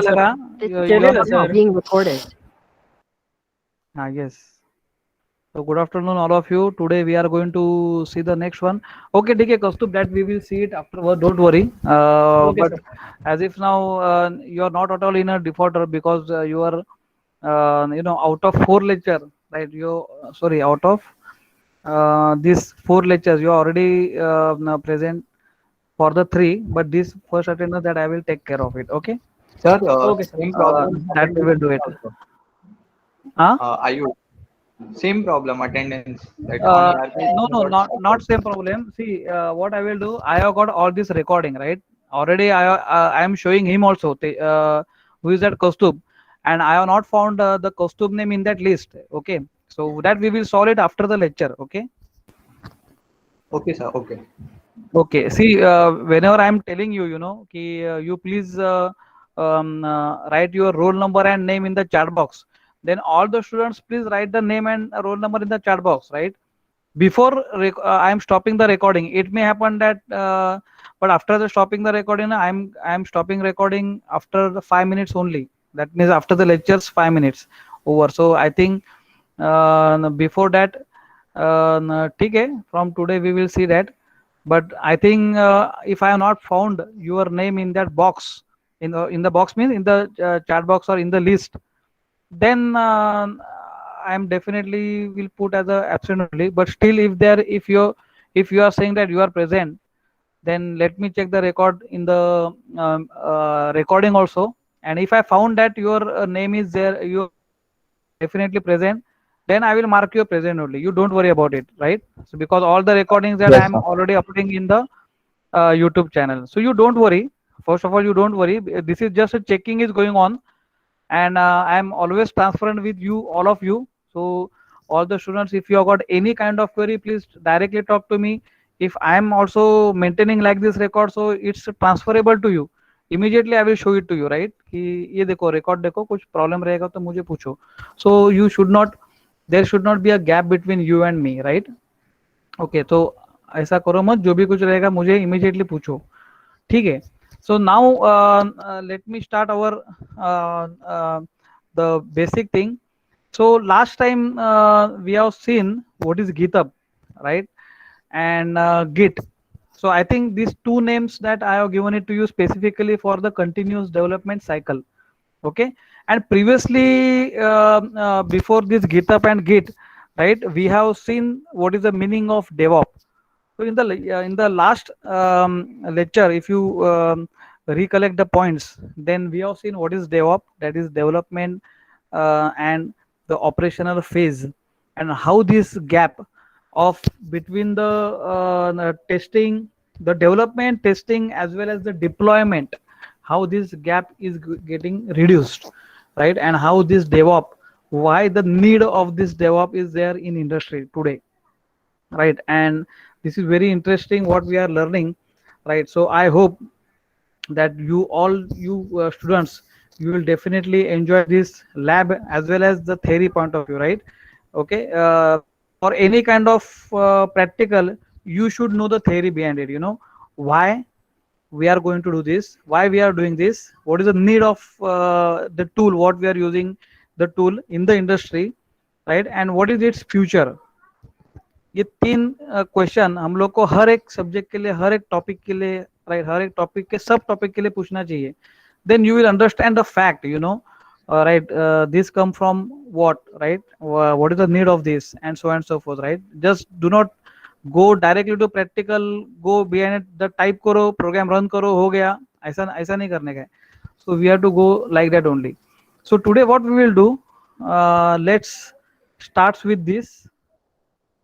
Sarah, This you are call not is now sir. being recorded. yes. So good afternoon, all of you. Today we are going to see the next one. Okay, okay, Kastub, that we will see it afterward. Don't worry. Okay, But sir. as if now you are not at all in a defaulter because you are, out of four lecture, right? You sorry, out of these four lectures, you are already now present for the three. But this first attendance that I will take care of it. Okay, Sir, Okay, sir. same problem that we will attendance do it. also. Huh? Are you same problem attendance that on ERP No, you no, got not same problem. See, what I will do, I have got all this recording, right? Already, I am showing him also, who is that costume, and I have not found the costume name in that list. Okay, so that we will solve it after the lecture. Okay. okay, sir. Okay. Okay. See, whenever I am telling you, you please write your roll number and name in the chat box. Then all the students please write the name and roll number in the chat box, right? Before I am stopping the recording. It may happen that, but after the stopping the recording, I am stopping recording after the 5 minutes only. That means after the lectures, 5 minutes over. So I think before that, ठीक है. From today we will see that. But I think if I have not found your name in that box, in the box means in the chat box or in the list, then I am definitely will put as a absent only. But still, if you are saying that you are present, then let me check the record in the recording also. And if I found that your name is there, you are definitely present, then I will mark you present only. You don't worry about it, right? So because all the recordings that I Yes, am sir. already uploading in the YouTube channel, so you don't worry. First of all, you don't worry. This is just a checking is going on, and I am always transparent with you, all of you. So all the students, if you have got any kind of query, please directly talk to me. If I am also maintaining like this record, so it's transferable to you. Immediately I will show it to you, right? कि ये देखो record देखो, कुछ problem रहेगा तो मुझे पूछो. So you should not, there should not be a gap between you and me, right? Okay, तो ऐसा करो मत, जो भी कुछ रहेगा मुझे immediately पूछो. ठीक है. So now let me start our the basic thing. So last time we have seen what is GitHub, right? And Git. So I think these two names that I have given it to you specifically for the continuous development cycle. Okay. And previously, before this GitHub and Git, right, we have seen what is the meaning of DevOps. So in the last lecture, if you recollect the points, then we have seen what is DevOps, that is development and the operational phase, and how this gap of between the testing, the development, testing, as well as the deployment, how this gap is getting reduced, right? And how this DevOps, why the need of this DevOps is there in industry today, right? And this is very interesting what we are learning, right? So I hope that you all, you students, you will definitely enjoy this lab as well as the theory point of view, right? Okay. For any kind of practical, you should know the theory behind it, why we are going to do this, why we are doing this, what is the need of the tool, what we are using the tool in the industry, right? And what is its future. ये तीन question हम लोग को हर एक subject के लिए, हर एक topic के लिए, राइट, हर एक टॉपिक के सब टॉपिक के लिए पूछना चाहिए. Then you will understand the fact, right, this come from what, right? What is the need of this, and so and so forth, right? Just do not go directly to practical, go behind it, the type करो, program run करो, हो गया. ऐसा ऐसा नहीं करने का है. So we have to go like that only. So today what we will do, let's starts with this.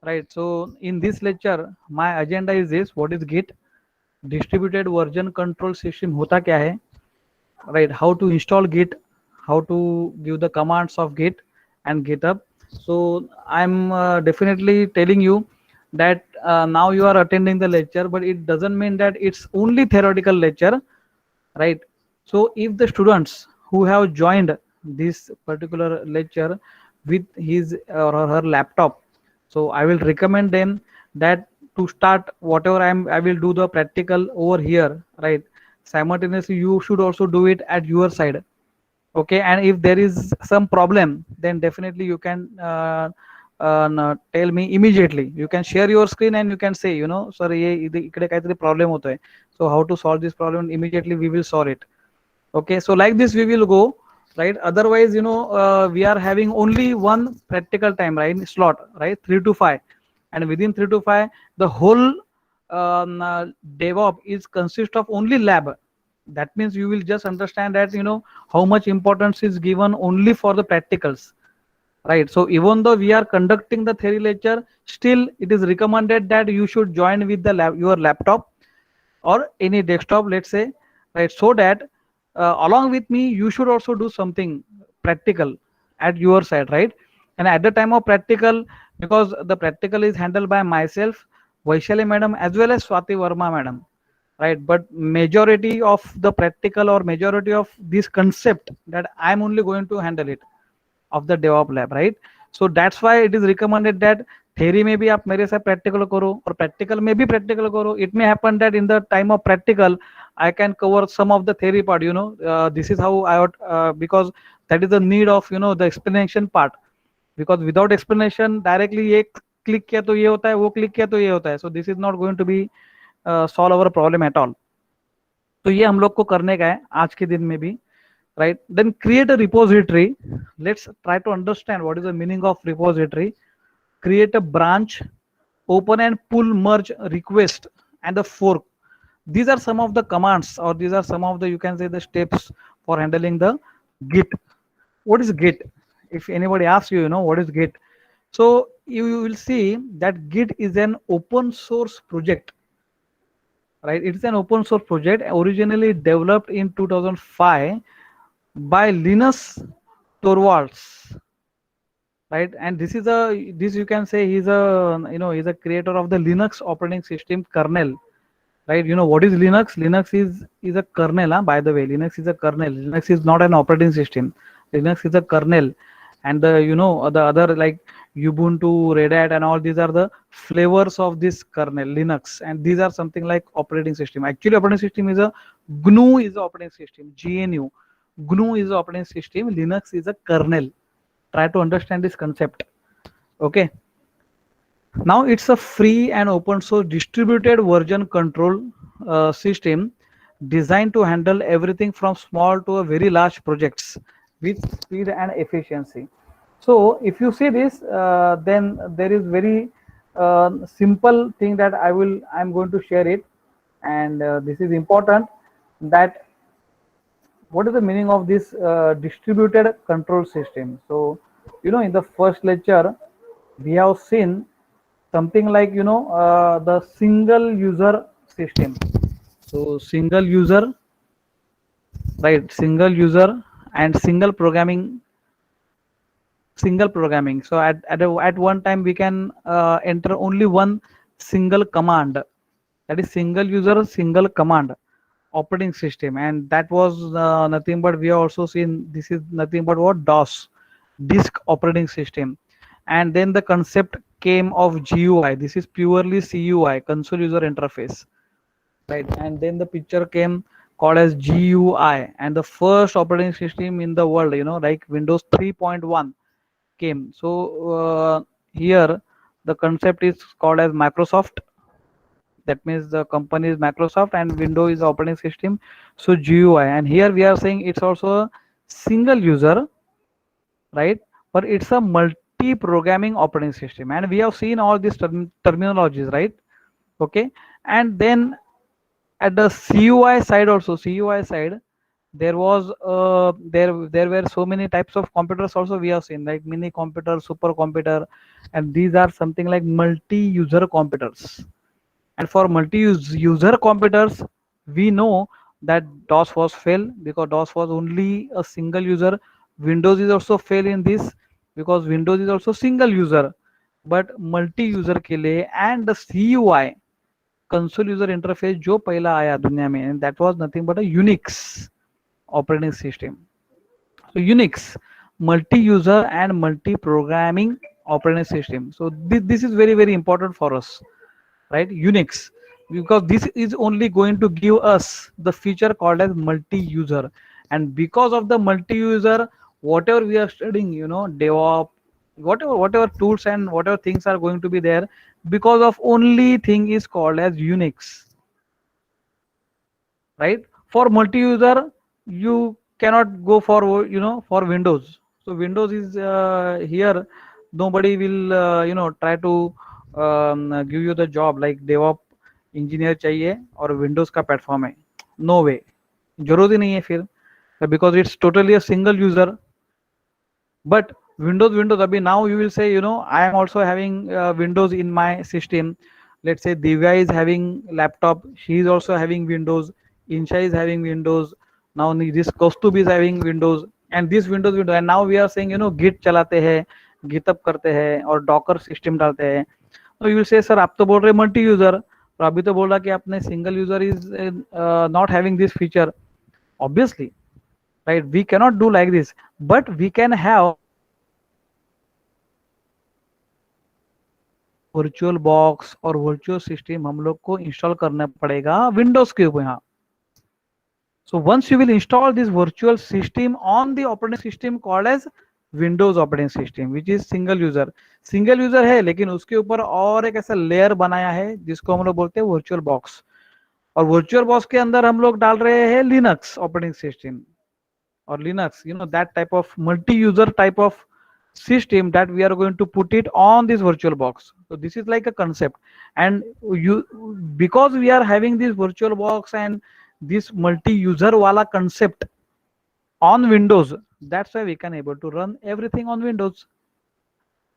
Right. So in this lecture, my agenda is this: what is Git? Distributed version control system होता क्या है? Right. How to install Git? How to give the commands of Git and GitHub? So I'm definitely telling you that now you are attending the lecture, but it doesn't mean that it's only theoretical lecture, right? So if the students who have joined this particular lecture with his or her laptop, so I will recommend them that to start whatever I will do the practical over here, right? Simultaneously you should also do it at your side. Okay, and if there is some problem, then definitely you can tell me immediately. You can share your screen and you can say, sir, ये इकडे काहीतरी problem होतोय. So how to solve this problem? Immediately we will solve it. Okay, so like this we will go, right? Otherwise, we are having only one practical time, right? Slot, right? 3 to 5, and within 3 to 5, the whole DevOps is consist of only lab. That means you will just understand that how much importance is given only for the practicals, right? So even though we are conducting the theory lecture, still it is recommended that you should join with the your laptop or any desktop, let's say, right? So that along with me you should also do something practical at your side, right? And at the time of practical, because the practical is handled by myself, Vaishali madam, as well as Swati Verma madam, right? But majority of the practical or majority of this concept that I'm only going to handle it of the DevOps lab, right? So that's why it is recommended that theory में भी आप मेरे साथ practical करो और practical में भी practical करो. It may happen that in the time of practical I can cover some of the theory part. This is how I would, because that is the need of the explanation part. Because without explanation directly ये click किया तो ये होता है, वो click किया तो ये होता है. So this is not going to be solve our problem at all. तो ये हम लोग को करने का है आज के दिन में भी, right? Then create a repository. Let's try to understand what is the meaning of repository. Create a branch, open and pull, merge, request, and the fork. These are some of the commands, or these are some of the, you can say, the steps for handling the Git. What is Git? If anybody asks you, what is Git? So you will see that Git is an open source project, right? It's an open source project originally developed in 2005 by Linus Torvalds, right? And this you can say he's a creator of the Linux operating system kernel, right? What is Linux? Linux is a kernel, huh? By the way, Linux is a kernel. Linux is not an operating system. Linux is a kernel, and the other like Ubuntu, Red Hat, and all these are the flavors of this kernel Linux, and these are something like operating system. Actually, operating system is a GNU is the operating system. GNU, GNU is the operating system. Linux is a kernel. Try to understand this concept. Okay. Now it's a free and open source distributed version control system designed to handle everything from small to a very large projects with speed and efficiency. So if you see this, then there is very simple thing that I'm going to share it, and this is important, that what is the meaning of this distributed control system. So in the first lecture we have seen something like the single user system. So single user, right? Single user and single programming. So at one time we can enter only one single command, that is single user single command operating system, and that was nothing but we have also seen this is nothing but what DOS, disk operating system. And then the concept came of GUI. This is purely CUI, console user interface, right? And then the picture came called as GUI, and the first operating system in the world, like Windows 3.1 came. So here the concept is called as Microsoft. That means the company is Microsoft and Windows is operating system. So GUI, and here we are saying it's also a single user, right? But it's a multi-programming operating system, and we have seen all these terminologies, right? Okay, and then at the CUI side also, CUI side, there was there were so many types of computers also we have seen, like mini computer, super computer, and these are something like multi-user computers. And for multi-user computers, we know that DOS was fail because DOS was only a single user. Windows is also fail in this because Windows is also single user. But multi-user के लिए and the CUI, console user interface जो पहला आया दुनिया में, and that was nothing but a Unix operating system. So Unix, multi-user and multi-programming operating system. So this is very, very important for us, right? Unix, because this is only going to give us the feature called as multi-user. and because of the multi-user, whatever we are studying, DevOps, whatever tools and whatever things are going to be there, because of only thing is called as Unix, right? For multi-user, you cannot go for for Windows. So Windows is here. Nobody will try to give you the job like DevOps engineer चाहिए और Windows का platform है. No वे, जरूरत ही नहीं है फिर, because it's totally a single user. But Windows, abhi now you will say, I am also having Windows in my system. Let's say Divya is having laptop, she is also having Windows, Insha is having Windows, now this Kostub is having Windows, and this Windows, and now we are saying, Git चलाते हैं, GitHub करते हैं और Docker system डालते हैं. So you will say, sir, आप तो बोल रहे मल्टी यूजर, और अभी तो बोल रहा कि आपने single user is not having this feature. Obviously, right, we cannot do like this, but we can have virtual box और वर्चुअल सिस्टम हम लोग को इंस्टॉल करना पड़ेगा विंडोज के ऊपर. यहाँ, so once you will install this virtual system on the operating system called as Windows operating system which is single user है, लेकिन उसके ऊपर और एक ऐसा लेयर बनाया है जिसको हम लोग बोलते हैं वर्चुअल बॉक्स. और वर्चुअल बॉक्स के अंदर हम लोग डाल रहे हैं Linux operating system, or Linux, that type of multi-user type of system that we are going to put it on this virtual box. So this is like a concept, and you, because we are having this virtual box and this multi-user wala concept on Windows, that's why we can able to run everything on Windows.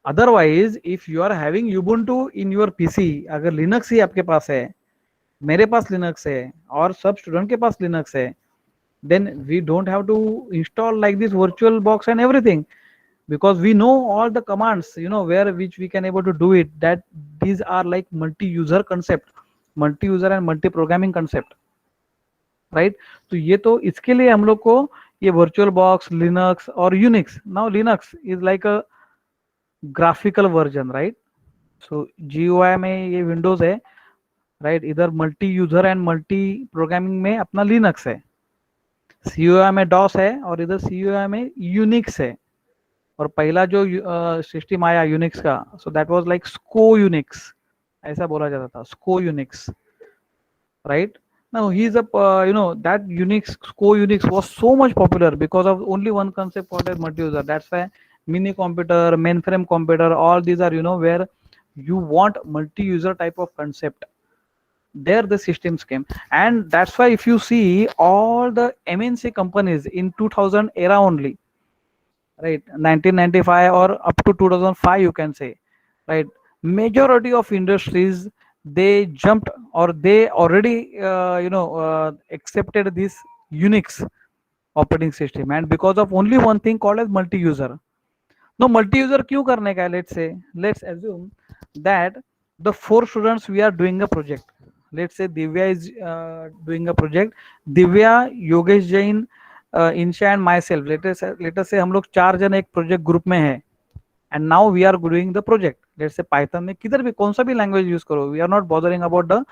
Otherwise, if you are having Ubuntu in your PC, अगर Linux ही आपके पास है, मेरे पास Linux है और सब student के पास Linux है, then we don't have to install like this virtual box and everything, because we know all the commands, where which we can able to do it, that these are like multi-user concept, multi-user and multi-programming concept, right? तो ये तो इसके लिए हम लोग को ये virtual box, Linux और Unix. Now Linux is like a graphical version, right? So GUI में ये Windows है, right? इधर multi-user and multi-programming में अपना Linux है. CUI में DOS है और इधर CUI में यूनिक्स है. और पहला जो सिस्टम आया यूनिक्स का, so that was like SCO Unix, ऐसा बोला जाता था, SCO Unix, right? Now he is a that Unix, SCO Unix was so much popular because of only one concept called as multi-user. That's why mini computer, mainframe computer, all these are where you want multi-user type of concept. There the systems came, and that's why if you see all the MNC companies in 2000 era only, right, 1995 or up to 2005 you can say, right, majority of industries, they jumped or they already accepted this Unix operating system, and because of only one thing called as multi-user. Now multi-user क्यों करने का है? Let's assume that the 4 students we are doing a project. Let's say Divya is doing a project. Divya, Yogesh Jain, Insha and myself. Let us say हम लोग 4 जन एक project group में है, and now we are doing the project. Let's say Python में किधर भी कौन सा भी लैंग्वेज यूज करो, we are not bothering about the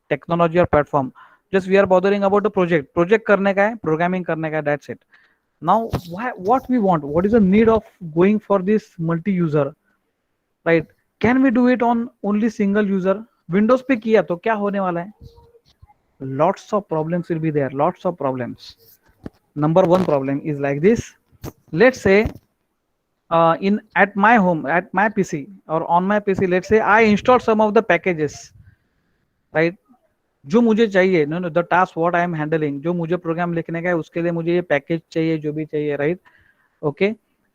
technology or platform. Just we are bothering about the project. Project करने का है, programming करने का है, that's it. Now what we want, what is the need of going for this multi-user, right? Can we do it on only single user? Windows पे किया तो क्या होने वाला है? Lots of problems will be there, lots of problems. Number one problem is like this. Let's say at my home, at my PC or on my PC, let's say I install some of the packages, right? जो मुझे चाहिए, know the task what I am handling, जो मुझे programme लिखने का है उसके लिए मुझे ये पैकेज चाहिए, जो भी चाहिए, राइट? ओके,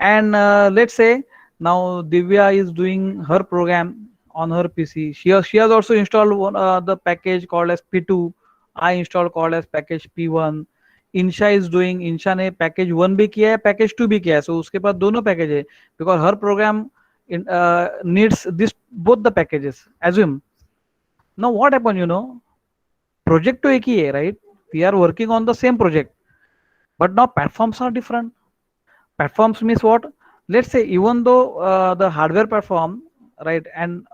एंड लेट्स से now Divya is doing her program on her PC. She has also installed the package called as P2. I installed called as package P1. Insha is doing, Insha ने package 1 भी किया है, package 2 भी किया है, so उसके पास दोनों package है, because her program needs this both the packages. Assume now what happened, project तो एक ही है, right? We are working on the same project, but now platforms are different. Platforms means what? Let's say even though the hardware platform, right, and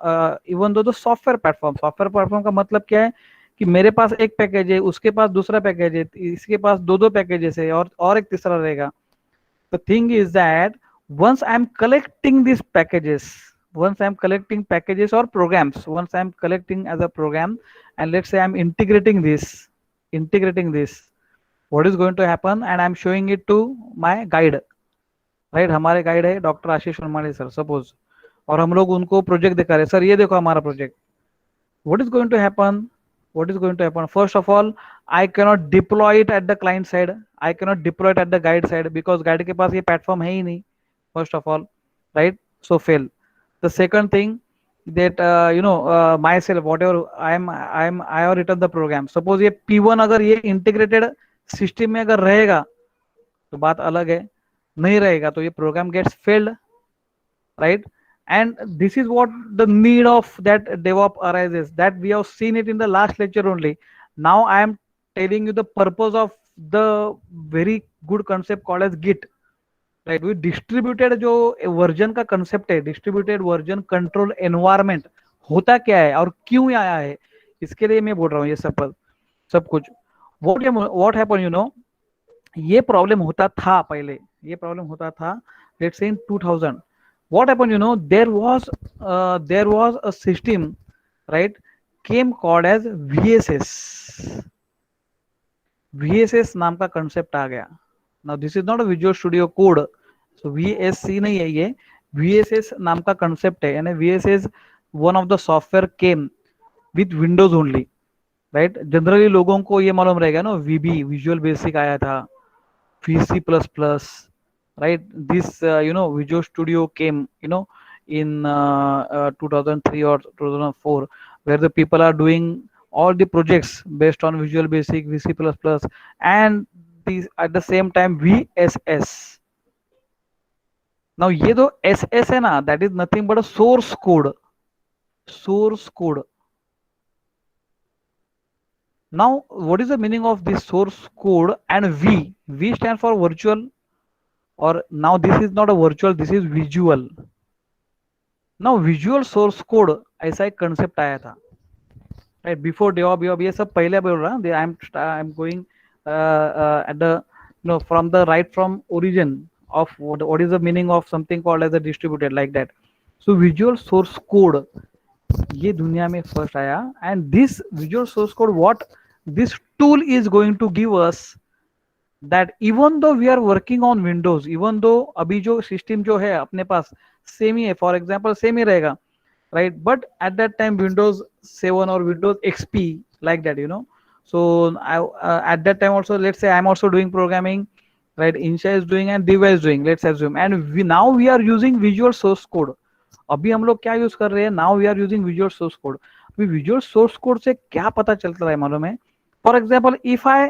even though the software platform का मतलब क्या है कि मेरे पास एक पैकेज है, उसके पास दूसरा पैकेज है, इसके पास दो दो पैकेजेस है, और एक तीसरा रहेगा. The thing is that once I'm collecting these packages, once I'm collecting packages or programs, once I'm collecting as a program, and let's say I'm integrating this, what is going to happen? And I'm showing it to my guide, right? हमारे guide है doctor आशीष वर्मानी sir suppose, और हम लोग उनको project दिखा रहे हैं, sir ये देखो हमारा project. What is going to happen? What is going to happen? First of all, I cannot deploy it at the client side. I cannot deploy it at the guide side because guide के पास ये platform है ही नहीं. First of all, right? So fail. The second thing that myself whatever I have written the program. Suppose ये P1 अगर ये integrated system में अगर रहेगा तो बात अलग है. नहीं रहेगा तो ये program gets failed, right? And this is what the need of that DevOps arises, that we have seen it in the last lecture only. Now I am telling you the purpose of the very good concept called as Git, right? We distributed जो version का concept है, distributed version control environment होता क्या है और क्यों आया है, इसके लिए मैं बोल रहा हूँ ये सब कुछ. व्हाट हैपन ये प्रॉब्लम होता था पहले, ये प्रॉब्लम होता था let's say in 2000. What happened, there was a system, right, came called as VSS. VSS नाम का concept आ गया. Now this is not a Visual Studio Code, so VSC नहीं है ये, VSS नाम का concept है, यानी VSS one of the software came with Windows only, right? Generally लोगों को ये मालूम रहेगा ना, VB Visual Basic आया था, VC++, right? This Visual Studio came in 2003 or 2004, where the people are doing all the projects based on Visual Basic, VC++, and these at the same time VSS. Now ये जो SS है ना, that is nothing but a source code. Now what is the meaning of this source code? And V stands for virtual, or now this is not a virtual, this is visual. Now visual source code ऐसा एक concept आया था, right? Before DevOps ये सब पहले बोल रहा. I'm going at the from the right from origin of what is the meaning of something called as a distributed, like that. So visual source code ये दुनिया में first आया, and this visual source code, what this tool is going to give us, that even though we are working on Windows, even though अभी जो system जो है अपने पास same ही है, for example सेम ही रहेगा, right? But at that time Windows 7 or Windows XP, like that, so at that time also, let's say I'm also doing programming, right? Insha is doing and Diva is doing, let's assume, and now we are using Visual Source Code. अभी हम लोग क्या use कर रहे हैं? Now we are using visual source code. अभी visual source code से क्या पता चलता है मालूम है? For example if I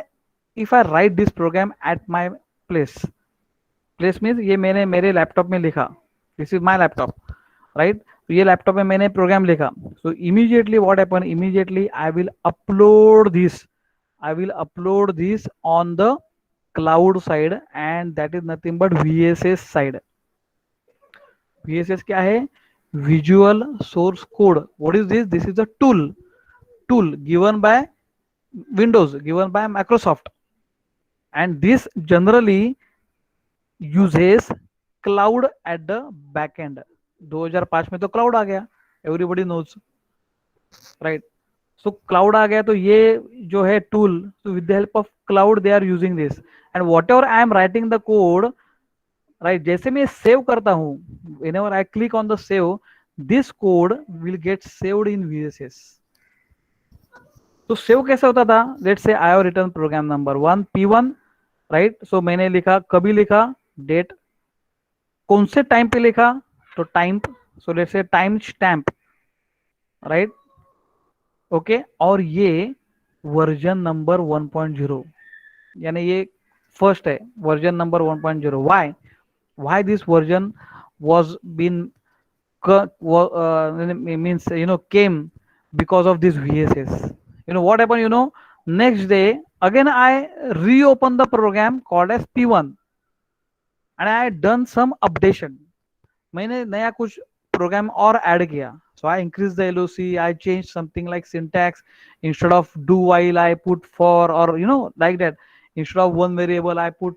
write this program at my place means ये मैंने मेरे लैपटॉप में लिखा, this is my laptop, right? तो ये लैपटॉप में मैंने प्रोग्राम लिखा. So immediately what happen, immediately I will upload this on the cloud side, and that is nothing but VSS side. VSS क्या है? Visual Source Code. What is this? This is a tool given by Windows, given by Microsoft, and this generally uses cloud at the back end. 2005 में तो cloud आ गया, everybody knows, right? So cloud आ गया, तो ये जो है tool, so with the help of cloud they are using this, and whatever I am writing the code, right, जैसे मैं सेव करता हूं, whenever I click on the save, this code will get saved in VSS. तो save कैसे होता था? Let's say I have written program number 1 P1, right? So मैंने लिखा, कभी लिखा, डेट, कौन से टाइम पे लिखा, तो time, so let's say time stamp, right? Okay, और ये वर्जन नंबर 1.0, यानी ये फर्स्ट है, version number 1.0. why this version was been means came because of this VSS. What happened, next day again I reopen the program called as P1 and I had done some updation. मैंने नया कुछ programme और add किया. So I increased the LOC, I changed something like syntax. Instead of do while, I put for, or like that. Instead of one variable, I put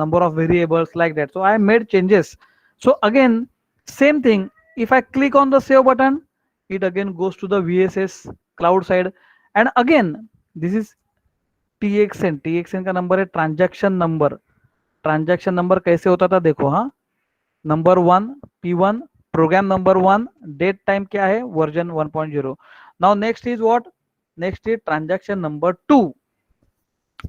number of variables, like that. So I made changes. So again, same thing. If I click on the save button, it again goes to the VSS cloud side. And again, this is TXN. TXN का number है transaction number. Transaction number कैसे होता था देखो. हाँ, number 1 P1, program number 1, date time क्या है, version 1.0. Now next is what, next is transaction number 2.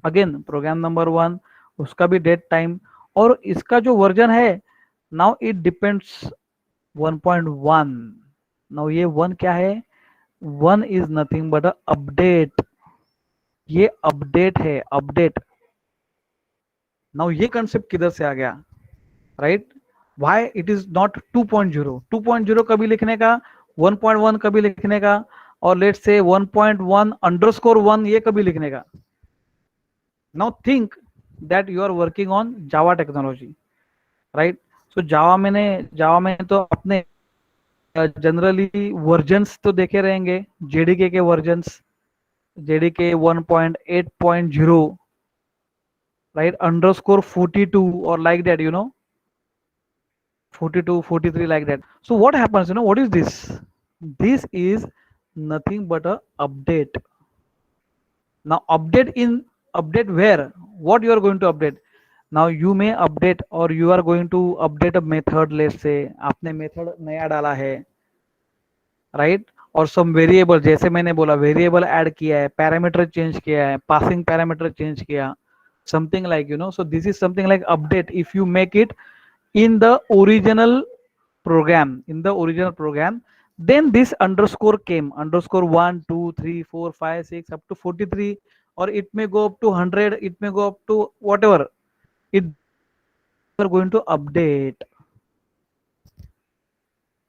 Again program number 1, उसका भी डेट टाइम, और इसका जो वर्जन है, नाउ इट डिपेंड्स 1.1. नाउ ये 1 क्या है, 1 is nothing but a update. ये अपडेट है, अपडेट. नाउ ये कंसेप्ट किधर से आ गया, right? Why it is not 2.0. 2.0 कभी लिखने का, 1.1 कभी लिखने का, और लेट से 1.1 अंडरस्कोर 1 ये कभी लिखने का. Now think that you are working on Java technology, right? So Java में तो अपने जनरली वर्जन्स तो देखे रहेंगे, जेडीके के versions, JDK 1.8.0, right, underscore 42, or like that, 42, 43, like that. So what happens, what is this? This is nothing but a update. Now update where, what you are going to update? Now you may update, or you are going to update a method. Let's say आपने method नया डाला है, right? और सम variable, जैसे मैंने बोला, variable add किया है, पैरामीटर चेंज किया है, पासिंग पैरामीटर चेंज किया, something like, so this is something like update if you make it in the original program. Then this underscore came, underscore 1 2 3 4 5 6 up to 43, or it may go up to 100, it may go up to whatever. It are going to update,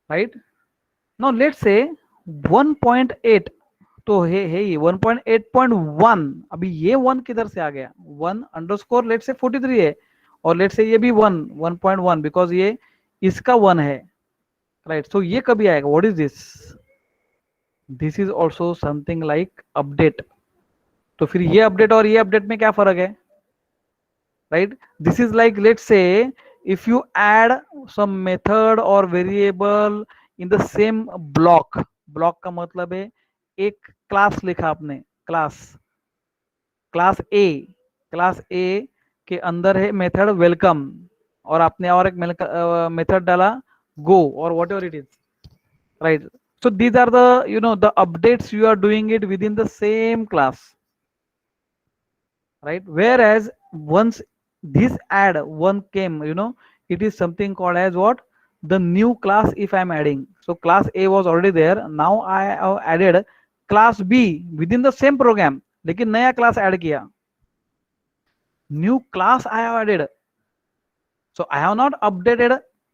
right? Now let's say 1.8, तो है ये 1.8.1. अभी ये 1 किधर से आ गया, 1 underscore late से 43 है, और लेट से ये भी 1.1, बिकॉज ये इसका 1 है, राइट? सो ये कभी आएगा, what is this? This is also something like update. तो फिर ये अपडेट और ये अपडेट में क्या फर्क है, right? This is like, let say if you add some method और variable in the same block. Block का मतलब है एक क्लास लिखा आपने, क्लास ए के अंदर है मेथड वेलकम, और आपने और एक मेथड डाला गो, और whatever it is, right? So these are the the updates you are doing it with in the same class, right? Whereas once this add one came, it is something called as what, the new class. If I'm adding, so class A was already there, now I have added class B within the same program, लेकिन नया class add किया, new class I have added. So I have not updated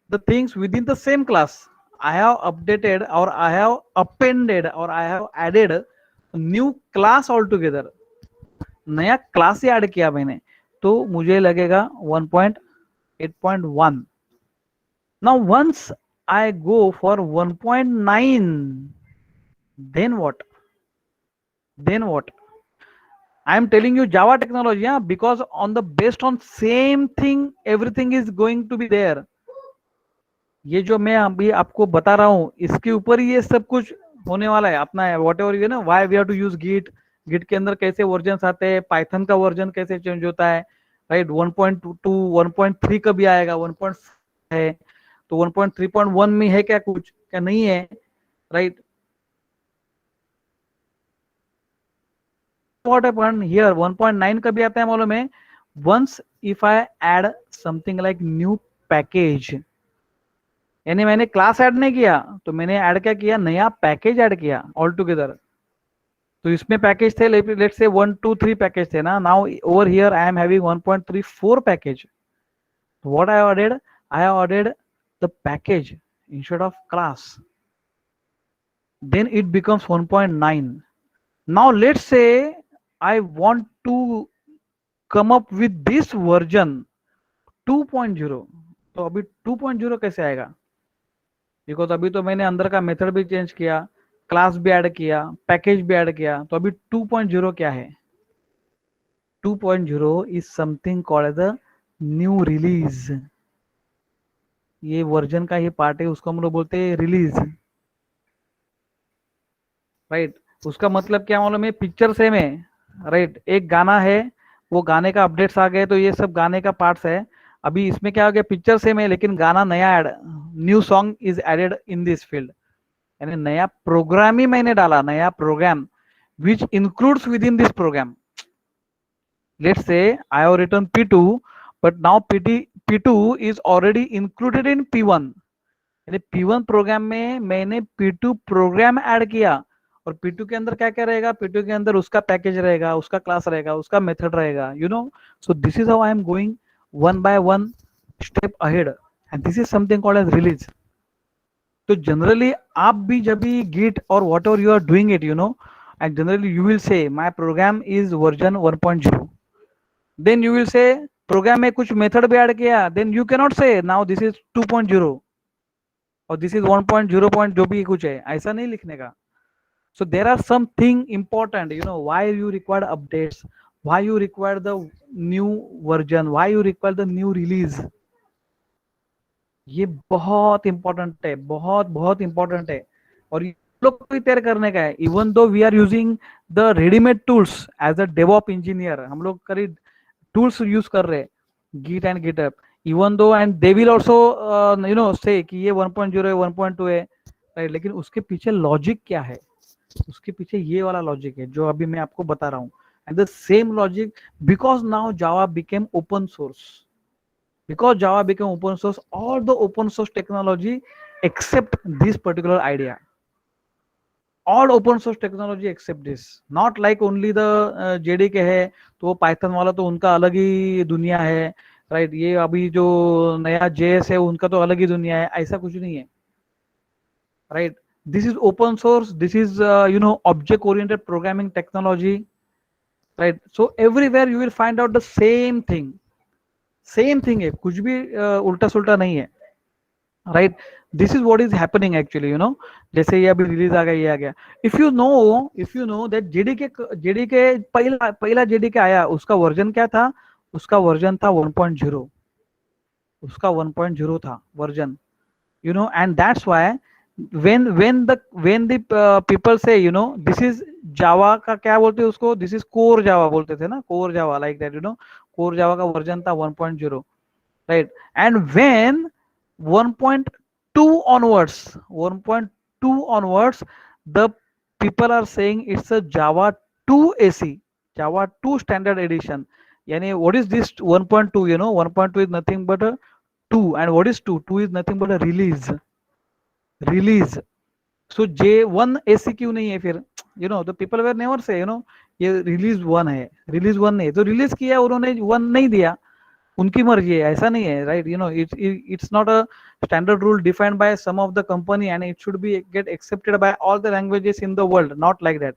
the things within the same class, I have updated, or I have appended, or I have added a new class altogether. नया class ही add किया मैंने, तो मुझे लगेगा 1.8.1. Now once I go for 1.9, then what? I am telling you Java technology, yeah, because on the based on same thing everything is going to be there. ये जो मैं अभी आपको बता रहा हूँ, इसके ऊपर ही ये सब कुछ होने वाला है अपना, वॉट एवर ना, why we have to use git के अंदर कैसे वर्जन आते हैं, पाइथन का वर्जन कैसे चेंज होता है, राइट? 1.2 1.3 कभी आएगा, 1.4 है, तो 1.3.1 में है क्या, कुछ क्या नहीं है, राइट? व्हाट हैपेंड हियर, 1.9 कभी आता है मालूम है, once if I add something like new package, यानी मैंने क्लास ऐड नहीं किया, तो मैंने ऐड क्या किया, नया पैकेज ऐड किया ऑल टुगेदर. तो इसमें पैकेज थे, लेट्स से 1 2 3 पैकेज थे ना, now over here I am having 1.34 package. What I have added the package instead of class, then it becomes 1.9. now let's say I want to come up with this version 2.0, तो अभी 2.0 कैसे आएगा, because अभी तो मैंने अंदर का method भी चेंज किया, क्लास भी ऐड किया, पैकेज भी ऐड किया, तो अभी 2.0 क्या है? 2.0 is something called as a new release. ये वर्जन का ही पार्ट है, उसको हम लोग बोलते हैं रिलीज, राइट। उसका मतलब क्या मालूम है? पिक्चर सेम है, राइट। एक गाना है, वो गाने का अपडेट्स आ गए, तो ये सब गाने का पार्ट्स है। अभी इसमें क्या हो गया? पिक्चर सेम है लेकिन गाना नया add, new song is added in this field, यानी नया प्रोग्राम ही मैंने डाला, नया program which includes with in this program. Let's say I have written P2, but now P2 is already included in P1, यानी P1 प्रोग्राम में मैंने P2 programme add किया। और P2 के अंदर क्या क्या रहेगा? P2 के अंदर उसका पैकेज रहेगा, उसका क्लास रहेगा, उसका मेथड रहेगा, you know. So this is how I am going one by one step ahead, and this is something called as release. तो जनरली आप भी जब भी गिट और whatever you are doing it, you know, and generally you will say my program is version 1.0, then you will say program में कुछ method भी add किया, then you cannot say now this is 2.0 और this is 1.0 point जो भी कुछ है, ऐसा नहीं लिखने का। So there are something important, you know, why you require updates, why you require the new version, why you require the new release। ये बहुत इंपॉर्टेंट है, बहुत बहुत इंपॉर्टेंट है, और ये लोग को ही तैयार करने का है। Even though we are using the readymade tools as a DevOp engineer, हम लोग करीब टूल्स यूज कर रहे हैं, git and GitHub, even though, and they will also you know say कि ये 1.0 है, 1.2 है, राइट। लेकिन उसके पीछे लॉजिक क्या है? उसके पीछे ये वाला लॉजिक है जो अभी मैं आपको बता रहा हूँ। And the same logic, because now Java became open source, because Java became open source, all the open source technology except this particular idea, all open source technology except this, not like only the JDK है तो वो Python वाला तो उनका अलग ही दुनिया है, right. ये अभी जो नया JS है उनका तो अलग ही दुनिया है, ऐसा कुछ नहीं है, right. This is open source, this is you know object oriented programming technology, right. So everywhere you will find out the same thing, same thing है, कुछ भी उल्टा सुल्टा नहीं है, right. This is what is happening actually, you know. जैसे ये अभी release आ गया, ये आ गया। If you know that JDK पहला पहला जेडीके आया, उसका वर्जन क्या था? उसका वर्जन था 1.0, उसका 1.0 था version, you know, and that's why when the people say, you know, this is Java का क्या बोलते हैं उसको, this is core Java बोलते थे ना, core Java, like that, you know, core Java का वर्जन था 1.0, right। And when 1.2 onwards, 1.2 onwards, the people are saying it's a Java 2 AC, Java 2 standard edition। Yani what is this 1.2? You know, 1.2 is nothing but a 2, and what is 2? 2 is nothing but a release, release। So J1 AC क्यों नहीं है फिर? You know, the people were never say, you know, ये release one है, release one नहीं, तो release किया उन्होंने, वन नहीं दिया, उनकी मर्जी है, ऐसा नहीं है, right. You know, it's not a standard rule defined by some of the company, and it should be get accepted by all the languages in the world, not like that,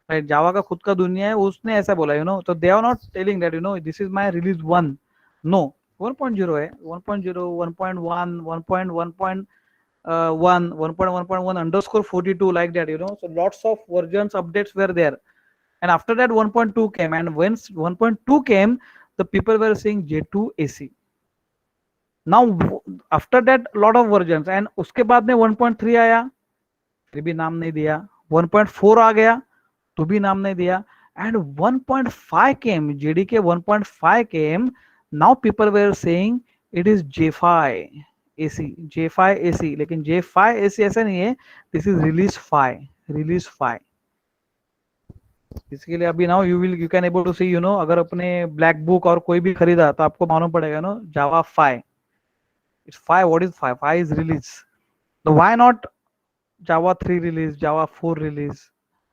right. Java का खुद का दुनिया है, उसने ऐसा बोला, you know, तो they are not telling that, you know, this is my release one, no. 1.0 है, 1.0, 1.1, 1.1, 1.1.1 underscore 42, like that, you know. So lots of versions updates were there, and after that 1.2 came, and when 1.2 came, the people were saying J2 AC। now after that lot of versions, and उसके बाद में 1.3 आया, फिर भी नाम नहीं दिया, 1.4 आ गया तो भी नाम नहीं दिया, and 1.5 came, JDK 1.5 came, now people were saying it is J5 AC, J5 AC, लेकिन J5 AC ऐसा नहीं है, this is release 5, release 5। इसके लिए अभी now you can able to see, you know, अगर अपने ब्लैक बुक और कोई भी खरीदा तो आपको मालूम पड़ेगा ना, जावा 5, it's 5, what is 5? 5 is release, तो why not Java 3 release, Java 4 release?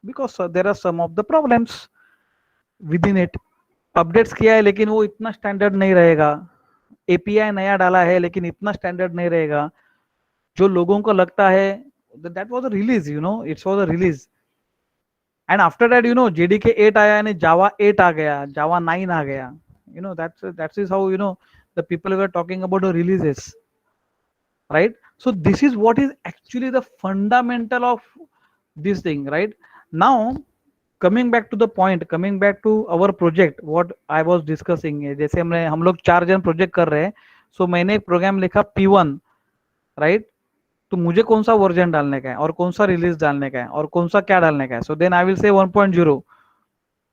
Because there are some of the problems within it। Updates किया है लेकिन वो इतना स्टैंडर्ड नहीं रहेगा, एपीआई नया डाला है लेकिन इतना स्टैंडर्ड नहीं रहेगा जो लोगों को लगता है। That was a release, you know, it's was a release, and after that, you no, JDK 8 आया, यानी जावा 8 आ गया, जावा 9 आ गया, you know, that's is how, you know, the people were talking about the releases. right? So this is what is actually the fundamental of this thing, right? Now coming back to the point, coming back to our project, what I was discussing है, जैसे हम लोग 4 जन project कर रहे हैं, सो मैंने एक प्रोग्राम लिखा P1, राइट? तो मुझे कौन सा वर्जन डालने का है और कौन सा रिलीज डालने का है और कौन सा क्या डालने का है, सो देन आई विल से 1.0,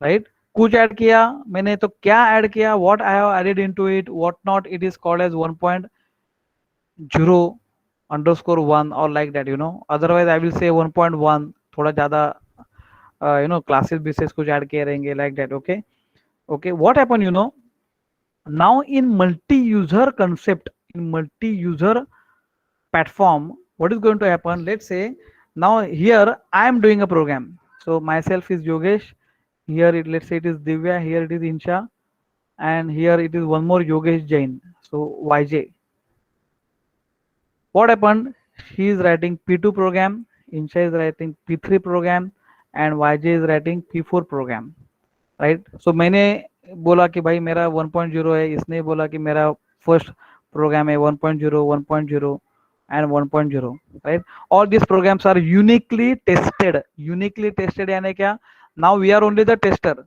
राइट? कुछ ऐड किया मैंने, तो क्या ऐड किया, what I have added into it, what not, it is called as 1.0 underscore 1 और like that, otherwise I will say 1.1, थोड़ा ज्यादा क्लासेस बेसिस कुछ ऐड किए रहेंगे, like that. Okay, okay, what happen, now in multi-user concept, in multi-user platform, what is going to happen, let's say now here I am doing a program, so myself is Yogesh, here it, let's say it is Divya, here it is Insha, and here it is one more Yogesh Jain, so YJ. What happened, he is writing P2 program, Insha is writing P3 program, and YJ is writing P4 program, राइट? So मैंने बोला कि भाई मेरा 1.0 है, इसने बोला कि मेरा फर्स्ट प्रोग्राम है 1.0, 1.0 and 1.0, right? All this programs are uniquely tested. Uniquely tested यानी क्या, now we are only the tester,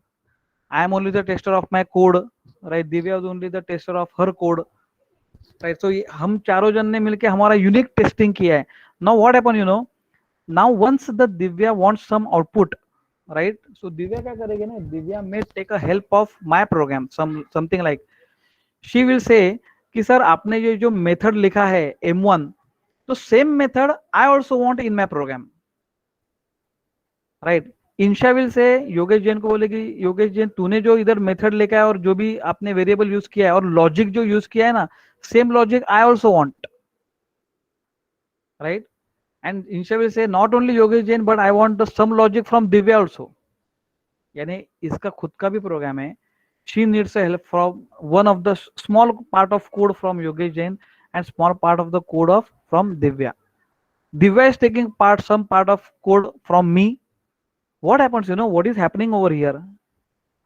I am only the tester of my code, right? Divya is only the tester of her code, right? So हम चारों जन ने मिलकर हमारा unique testing किया है. Now what happen, now once the Divya wants some output, right? So Divya क्या करेगी ना, Divya may take a help of my program, something like she will say कि सर आपने ये जो मेथड लिखा है M1, तो same method I also want in my program, right? इंशा विल से योगेश जैन को बोलेगी, योगेश जैन तूने जो इधर मेथड लिखा है और जो भी आपने वेरिएबल यूज किया है और लॉजिक जो यूज किया है ना, same logic I also want, right? And Insha will say not only Yogesh Jain but I want the some logic from Divya also. यानी इसका खुद का भी प्रोग्राम है. She needs a help from one of the small part of code from Yogesh Jain and small part of the code of from Divya. Divya is taking some part of code from me. What happens, what is happening over here?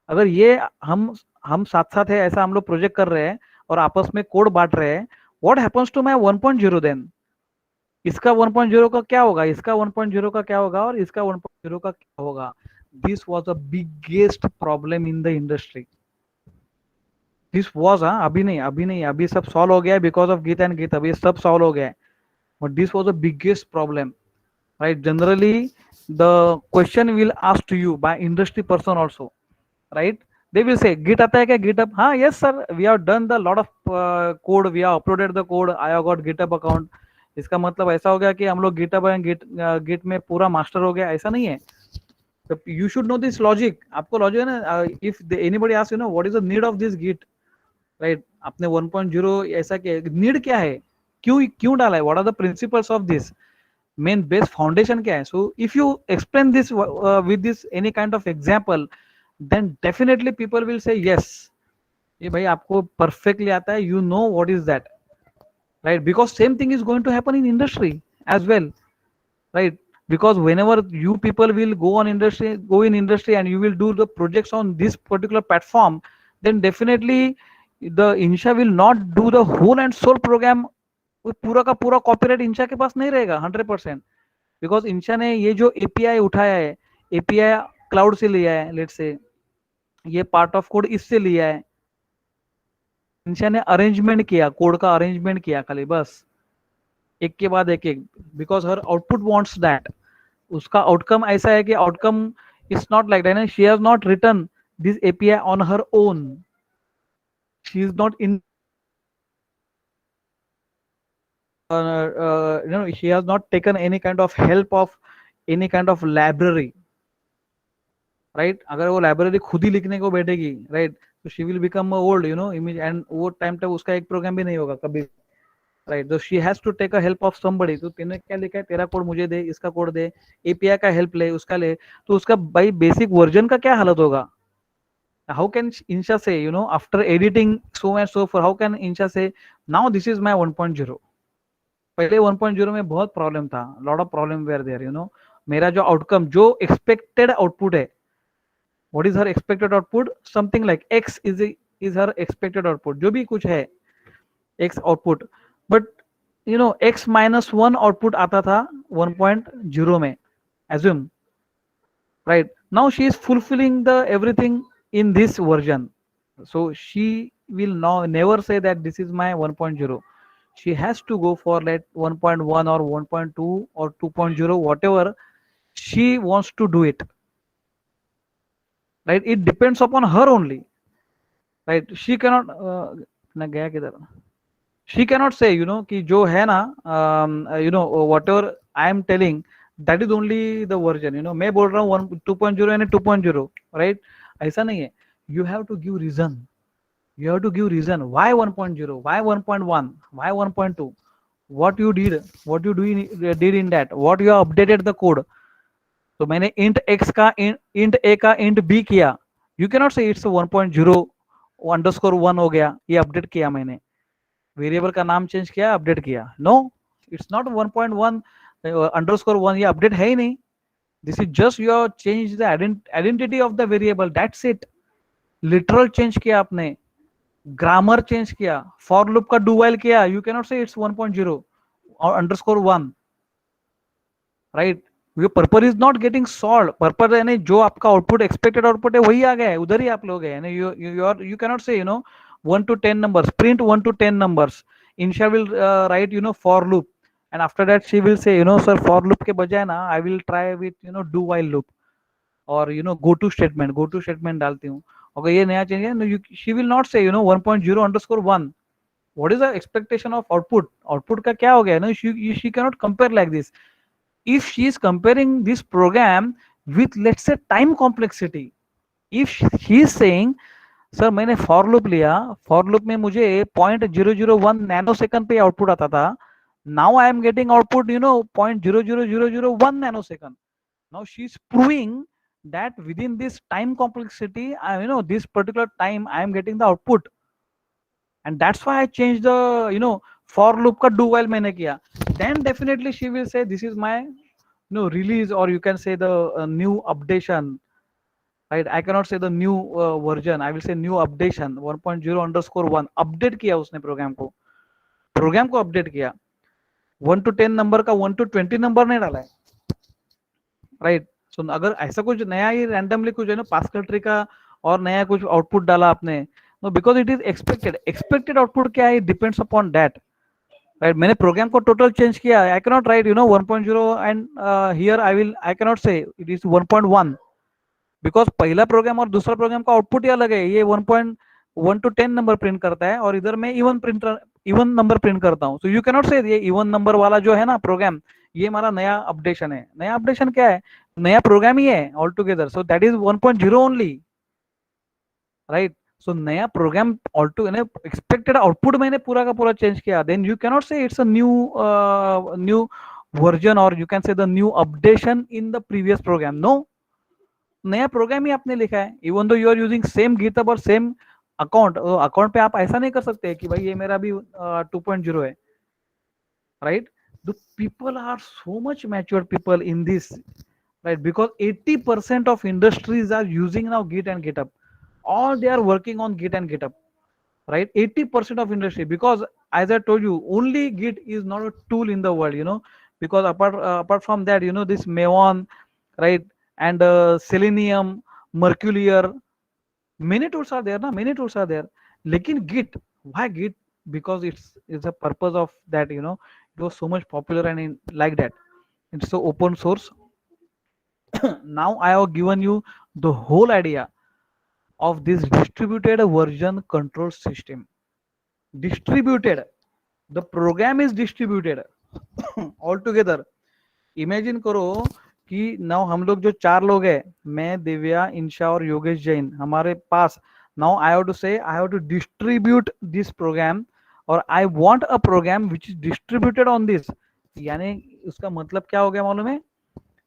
अगर ये हम साथ साथ है, ऐसा हम लोग project कर रहे हैं और आपस में कोड बांट रहे हैं, what happens to my 1.0 then? इसका 1.0 का क्या होगा, इसका 1.0 का क्या होगा और इसका 1.0 का क्या होगा? This was a biggest problem in the industry. This was, अभी सब सॉल्व हो गया है बिकॉज ऑफ गीता एंड गीता, अभी सब सॉल्व हो गया है, but this was a biggest problem, right? Generally the question will ask to you by industry person also, right? They will say git आता है क्या, गिटअप? हाँ, yes sir, we have done the lot of code, we have uploaded the code, I have got GitHub account. इसका मतलब ऐसा हो गया कि हम लोग गिटअप एंड गिट में पूरा मास्टर हो गया, ऐसा नहीं है. तो you should know this logic, आपको लॉजिक है ना. If anybody asks what is the need of this git, right? आपने 1.0 ऐसा क्या नीड क्या है, क्यों क्यों डाला है, what are the principles of this, main base foundation क्या है? So if you explain this with this any kind of example, then definitely people will say yes, ये भाई आपको परफेक्टली आता है, you know what is that, right? Because same thing is going to happen in industry as well, right? Because whenever you people will go in industry and you will do the projects on this particular platform, then definitely the Insha will not do the whole and sole program. पूरा का पूरा copyright इंशा के पास नहीं रहेगा 100%, because इंशा ने ये जो API उठाया है, एपीआई क्लाउड से लिया है, लेट्स से ये पार्ट ऑफ कोड इससे लिया है, इंशा ने अरेंजमेंट किया, कोड का अरेंजमेंट किया खाली, बस एक के बाद एक, because her output wants that. उसका आउटकम ऐसा है कि outcome is not like that, she has not written this API on her own, she is not in she has not taken any kind of help of any kind of library, right? अगर वो library खुद ही लिखने को बैठेगी, right, तो she will become old, image, and वो time तक उसका एक प्रोग्राम भी नहीं होगा कभी, राइट? तो she has to take a help of somebody. तो तूने क्या लिखा है, तेरा कोड मुझे दे, इसका कोड दे, एपीआई का हेल्प ले, उसका ले, तो उसका भाई बेसिक वर्जन का क्या हालत होगा? How can Insha say, after editing so and so for, how can Insha say now this is my 1.0? पहले 1.0 में बहुत प्रॉब्लम था, lot of problem were there, मेरा जो आउटकम, जो एक्सपेक्टेड आउटपुट है, what is her expected output, something like X is her expected output, जो भी कुछ है X output, but x minus one output आता था 1.0 में, assume, right? Now she is fulfilling the everything in this version, so she will now never say that this is my 1.0. She has to go for like 1.1 or 1.2 or 2.0, whatever she wants to do it, right? It depends upon her only, right? She cannot ना गया किधर, she cannot say कि जो है ना, whatever I am telling, that is only the version. मैं बोल रहा हूँ 2.0 यानी 2.0, right? ऐसा नहीं है. You have to give reason. You have to give reason why 1.0, why 1.1, why 1.2, what you did, what you did in that, what you have updated the code. तो मैंने int x का int a का int b किया. You cannot say it's 1.0 underscore 1 हो गया, ये update किया मैंने, वेरिएबल का नाम चेंज किया, अपडेट किया. नो, इट्स नॉट 1.1 अंडरस्कोर 1, ये अपडेट है ही नहीं. This is just your change the identity of the variable, that's it. Literal change किया आपने, ग्रामर चेंज किया, फॉर लूप का डू वाइल किया. यू कैनॉट से इट्स 1.0 और अंडरस्कोर 1, राइट? ये purpose is not getting solve. Purpose यानी जो आपका आउटपुट, एक्सपेक्टेड आउटपुट है, वही आ गया है, उधर ही आप लोग है. यू कैनॉट से 1 to 10 numbers, print 1 to 10 numbers. Insha will write for loop, and after that she will say sir, for loop के बजाय ना I will try with do while loop, और go to statement डालती हूँ. अगर ये नया चेंज है, she will not say 1.0 underscore 1. What is the expectation of output? Output का क्या हो गया ना? She cannot compare like this. If she is comparing this program with, let's say, time complexity, if she is saying sir मैंने for loop लिया, for loop में मुझे 0.001 nano second पे आउटपुट आता था. Now I am getting output 0.00001 nano second. Now she is proving that within this time complexity, this particular time I am getting the output, and that's why I changed the for loop का do while मैंने किया. Then definitely she will say this is my release, or you can say the new updation, right? I cannot say the new version, I will say new updation 1.0 underscore 1. Update किया उसने programme को update किया. 1 to 10 number का 1 to 20 number नहीं डाला है, right? सो अगर ऐसा कुछ नया ही रैंडमली कुछ है ना, पास्कल ट्री का और नया कुछ आउटपुट डाला आपने, no, because it is expected output क्या है, डिपेंड्स अपॉन दैट, राइट? मैंने प्रोग्राम को टोटल चेंज किया. I cannot write 1.0 and here I cannot say it is 1.1, because पहला प्रोग्राम और दूसरा प्रोग्राम का आउटपुट ही अलग है. ये 1.1 to 10 नंबर प्रिंट करता है, और इधर मैं इवन नंबर प्रिंट करता हूँ. सो यू कैनॉट से ये इवन नंबर वाला जो है ना प्रोग्राम, ये हमारा नया अपडेशन है. नया अपडेशन क्या है? नया प्रोग्राम ही है all together. So that is 1.0 only, right? So नया program all to expected output मैंने पूरा का पूरा चेंज किया. Then you cannot say it's a new version, और you can say the new updation in the previous program. No, नया program ही आपने लिखा है. Even though you are using same GitHub और सेम अकाउंट पे आप ऐसा नहीं कर सकते कि भाई ये मेरा भी 2.0 है, right? The people are so much mature people in this, right? Because 80% of industries are using now Git and GitHub. All they are working on Git and GitHub, right? 80% of industry, because as I told you, only Git is not a tool in the world, because apart from that, this Maven, right? And Selenium, Mercurial, many tools are there, na? Many tools are there. Lekin Git, why Git? Because it's a purpose of that, it was so much popular and like that. It's so open source. Now I have given you the whole idea of this distributed version control system. Distributed, the program is distributed all together. Imagine करो कि now हम लोग जो 4 लोग हैं, मैं, दिव्या, इंशा और योगेश जैन, हमारे पास now I have to say I have to distribute this program, और I want a program which is distributed on this. यानी उसका मतलब क्या हो गया मालूम है?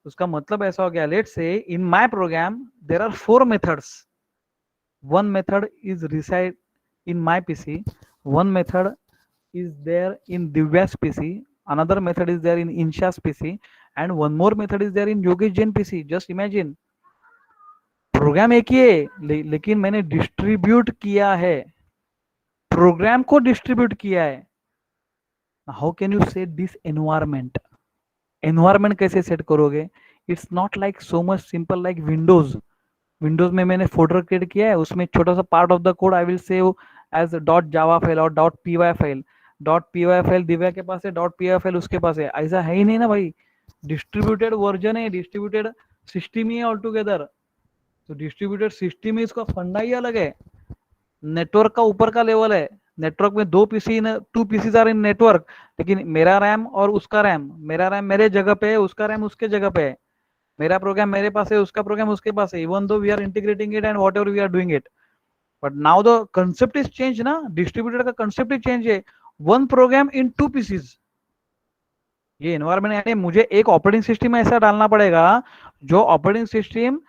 उसका मतलब ऐसा हो गया, let's say in my program there are 4 methods. One method is reside in my PC, one method is there in Divya's PC, another method is there in Insha's PC, and one more method is there in Yogesh Jain PC. Just imagine, program एक ही है, लेकिन मैंने distribute किया है, programme को distribute किया है. How can you set this environment? Environment कैसे सेट करोगे? It's not like so much simple like Windows. Windows में मैंने फोल्डर क्रिएट किया है, उसमें छोटा सा part of the code I will save as dot Java file और dot P Y file. Dot P Y file Divya के पास है, डॉट पी वाई फाइल उसके पास है, ऐसा है ही नहीं ना भाई। डिस्ट्रीब्यूटेड वर्जन है, डिस्ट्रीब्यूटेड सिस्टम ही है ऑल टुगेदर। तो डिस्ट्रीब्यूटेड सिस्टम में इसका फंडा ही अलग है। नेटवर्क का ऊपर का लेवल है। नेटवर्क में दो PC, two PCs are in network, लेकिन मेरा रैम और उसका रैम, मेरा रैम मेरे जगह पे है, उसका रैम उसके जगह पे है, मेरा प्रोग्राम मेरे पास है, उसका प्रोग्राम उसके पास है, even though we are integrating it and whatever we are doing it. But now the concept is change ना, डिस्ट्रीब्यूटेड का कंसेप्ट ही चेंज है। One program in two PCs. ये एनवायरमेंट यानी मुझे एक ऑपरेटिंग सिस्टम ऐसा डालना पड़ेगा जो ऑपरेटिंग सिस्टम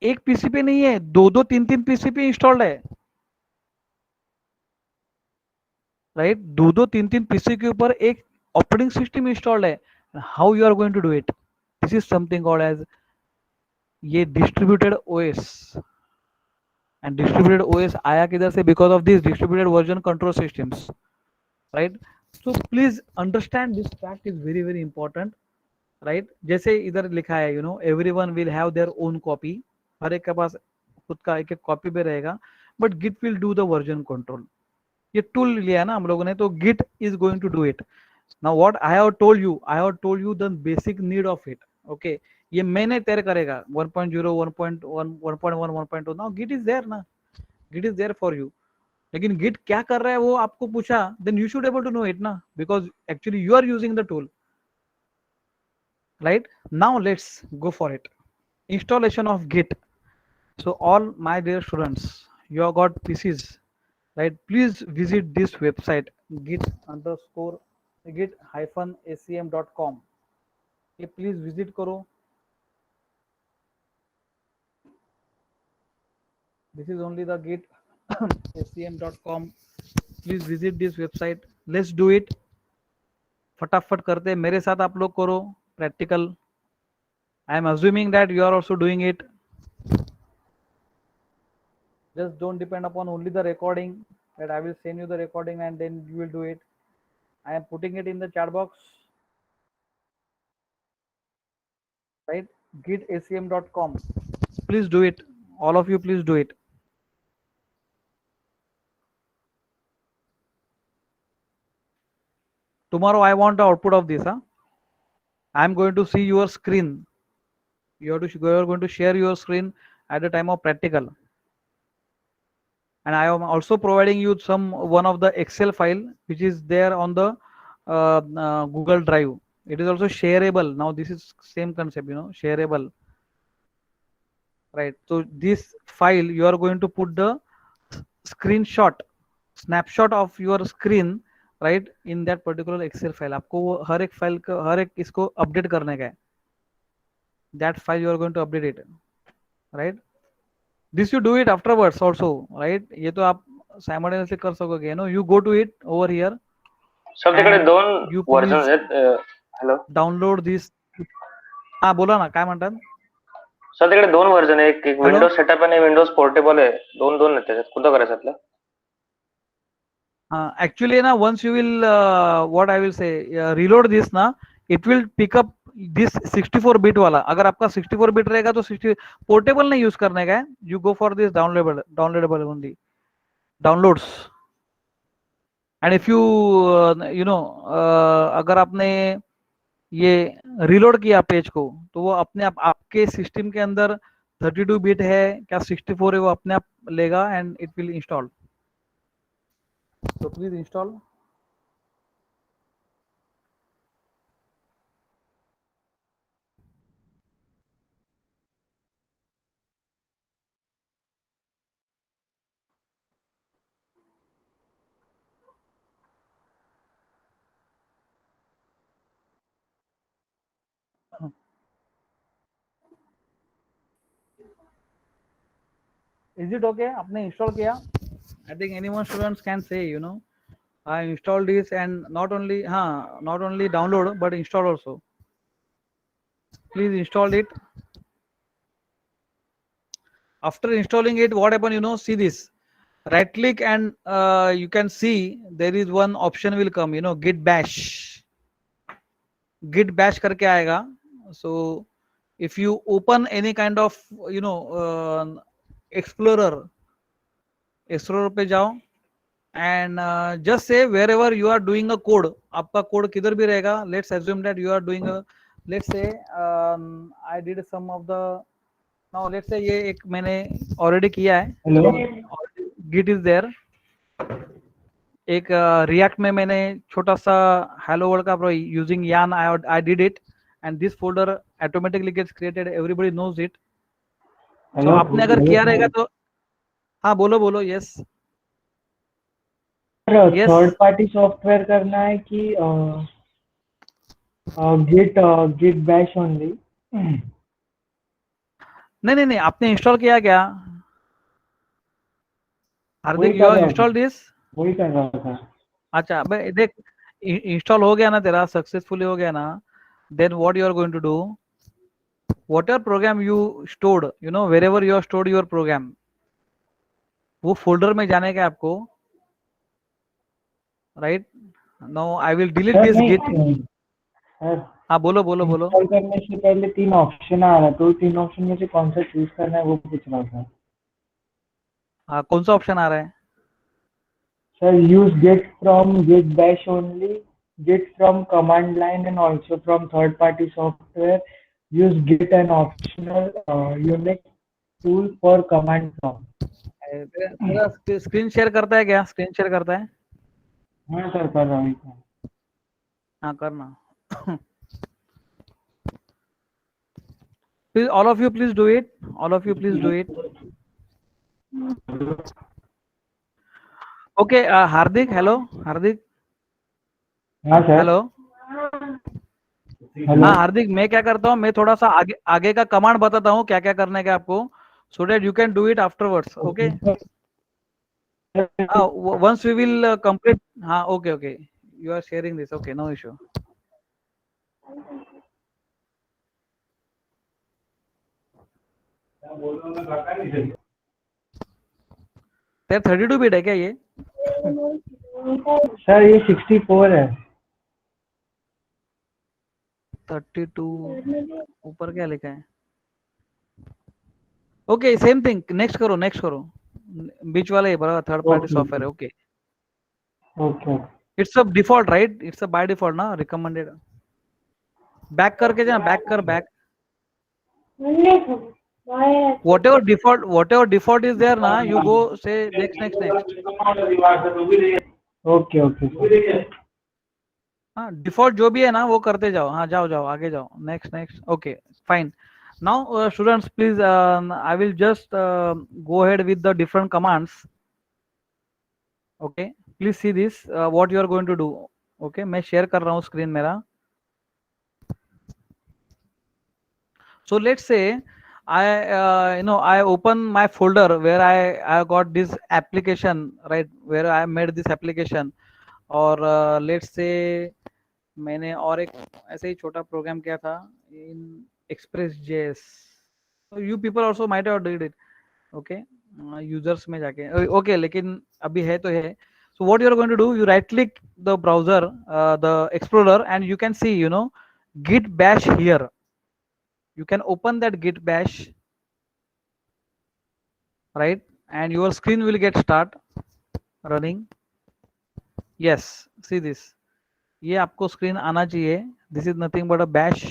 एक पीसी पे नहीं है, दो दो तीन तीन पीसी पे इंस्टॉल्ड है। राइट, दो दो तीन तीन पीसी के ऊपर एक ऑपरेटिंग सिस्टम इंस्टॉल्ड है। How you are going to do it? This is something called as ये distributed OS. And distributed OS आया किधर से? Because of this distributed version control systems, right. So please understand this fact is very very important, right. जैसे इधर लिखा है, you know everyone will have their own copy, हर एक के पास खुद का एक एक कॉपी पे रहेगा, but Git will do the version control. ये टूल लिया है ना हम लोगों ने, तो Git is going to do it. Now what I have told you, I have told you the basic need of it, okay. ये मैंने तय करेगा 1.0 1.1 1.1 1.2, नाउ गिट इज देयर ना, Git is there for you. लेकिन Git क्या कर रहा है वो आपको पूछा, then you should able to know it ना, because actually you are using the tool, right. Now let's go for it. Installation of git. So all my dear students, you have got pieces, right? Please visit this website, git underscore git hyphen acm.com. ये please visit करो। This is only the git acm.com. Please visit this website. Let's do it। फटाफट करते मेरे साथ आप लोग करो practical. I am assuming that you are also doing it। Just don't depend upon only the recording, that I will send you the recording and then you will do it। I am putting it in the chat box, right? gitacm.com. Please do it. All of you, please do it. Tomorrow, I want the output of this. Huh? I am going to see your screen. You are going to share your screen at the time of practical. And I am also providing you some one of the Excel file which is there on the Google Drive. It is also shareable. Now this is same concept, you know, shareable, right? So this file you are going to put the screenshot, snapshot of your screen, right, in that particular Excel file। आपको वो हर एक file का हर एक इसको update करने का है। That file you are going to update it, right? This you do it afterwards also, right? ये तो आप simultaneously कर सकोगे, you know, you go to it over here sir तिकडे and दोन you वर्जन please आहेत हॅलो download this। हा बोला ना, काय म्हणतात? सर तिकडे दोन वर्जन आहे एक एक Hello? विंडोज सेटअप आणि विंडोज पोर्टेबल आहे दोन दोन आहेत त्याच्यात कोणतं करायचं आपलं Actually na, once you will what I will say reload this na, it will pick up this 64 bit वाला। अगर आपका 64 bit रहेगा तो 60 पोर्टेबल नहीं यूज करने का है, you go for this downloadable only downloads। and if you you know अगर आपने ये रिलोड किया पेज को, तो वो अपने आप आपके सिस्टम के अंदर 32 बिट है क्या 64 है वो अपने आप लेगा and it will install. so please install। Is it okay? आपने इंस्टॉल किया? I think anyone students can say, you know, I installed this and not only not only download but install also। Please install it। After installing it, what happened? You know, see this. right click and you can see there is one option will come, you know, git bash. Git bash करके आएगा. So if you open any kind of, you know, explorer, explorer पे जाओ and just say wherever you are doing a code, आपका code किधर भी रहेगा. Let's assume that you are doing a, let's say I did some of the, now let's say ये एक मैंने already किया है. Hello? So git is there. एक रिएक्ट में मैंने छोटा सा हेलो वर्ल्ड का using yarn I did it and this folder automatically gets created, everybody knows it. So hello आपने अगर किया रहेगा तो हाँ बोलो बोलो. Yes yes. Third party software करना है कि गिट गिट बैश ओनली? नहीं नहीं नहीं, आपने इंस्टॉल किया क्या हार्दिक? वही यू कर आर रहा था इंस्टॉल दिस? वही कर रहा था अच्छा भाई देख, इंस्टॉल हो गया ना तेरा, सक्सेसफुली हो गया ना, then what you are going to do, whatever program you stored, you know, wherever you are stored your program, वो फोल्डर में जाने का आपको, right. Now I will delete sir this नहीं गिट. सर हाँ बोलो बोलो बोलो. इंस्टॉल करने से पहले 3 ऑप्शन आ रहा, तो 3 ऑप्शन में से कौन सा चूज करना है वो पूछ रहा था. हाँ कौन सा ऑप्शन आ रहा है? Sir use Git from Git Bash only, Git from command line and also from third party software, use Git an optional unique tool for command from. तेरा स्क्रीन शेयर करता है क्या? स्क्रीन शेयर करता है? हाँ सर कर रहा हूँ. हाँ करना. Please, all of you, please do it. All of you, please do it. Okay, Hardik, hello, Hardik, हाँ सर. हेलो. हेलो. हाँ हार्दिक, मैं क्या करता हूँ, मैं थोड़ा सा आगे आगे का कमांड बताता हूँ क्या क्या करने का आपको, so that you can do it afterwards. Okay. Once we will complete. हाँ okay okay, you are sharing this, okay no issue. तेरा 32 बिट है क्या ये? सर ये 64 है. 32 ऊपर क्या लिखा है? ओके सेम थिंग, नेक्स्ट करो नेक्स्ट करो, बीच वाला ही बराबर, third party okay software. Okay, okay. It's a default right, it's a by default ना, रिकमेंडेड. बैक करके जाना, बैक कर, back. whatever default is there na, you go say next next next. Okay okay sir. हाँ default जो भी है ना वो करते जाओ. हाँ जाओ जाओ आगे जाओ, next next. Okay fine. Now students please, I will just go ahead with the different commands. Okay, please see this, what you are going to do. Okay, मैं शेयर कर रहा हूँ स्क्रीन मेरा. So let's say I you know, I open my folder where I got this application, right, where I made this application. और let's से मैंने और एक ऐसे ही छोटा प्रोग्राम किया था in Express JS. You people also might have did it. Okay, users में जाके ओके, लेकिन अभी है तो है. So what you are going to do, you right click the browser, the explorer, and you can see, you know, git bash here. You can open that git bash, right, and your screen will get start running. Yes, see this, ये आपको screen आना चाहिए. This is nothing but a bash,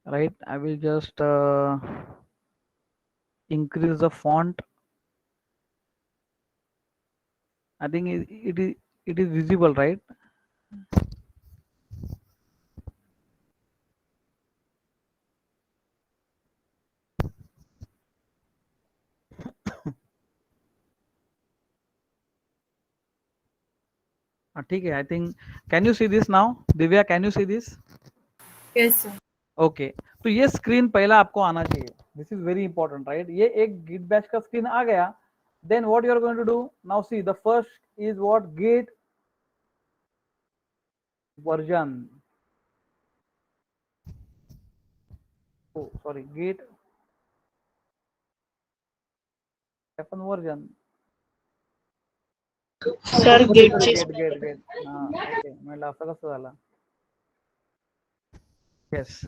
right. I will just increase the font. I think it is visible, right? ठीक है. I think, can you see this now Divya, can you see this? Yes, sir. Okay, तो ये screen पहला आपको आना चाहिए. This is very important, right. ये एक गिट बैश का स्क्रीन आ गया. Then what you are going to do now, see the first is what, Git version. Oh sorry, git F1 version. Sir Sorry, गेटची get. हाँ, okay. म्हटलं असं कसं झालं? Yes.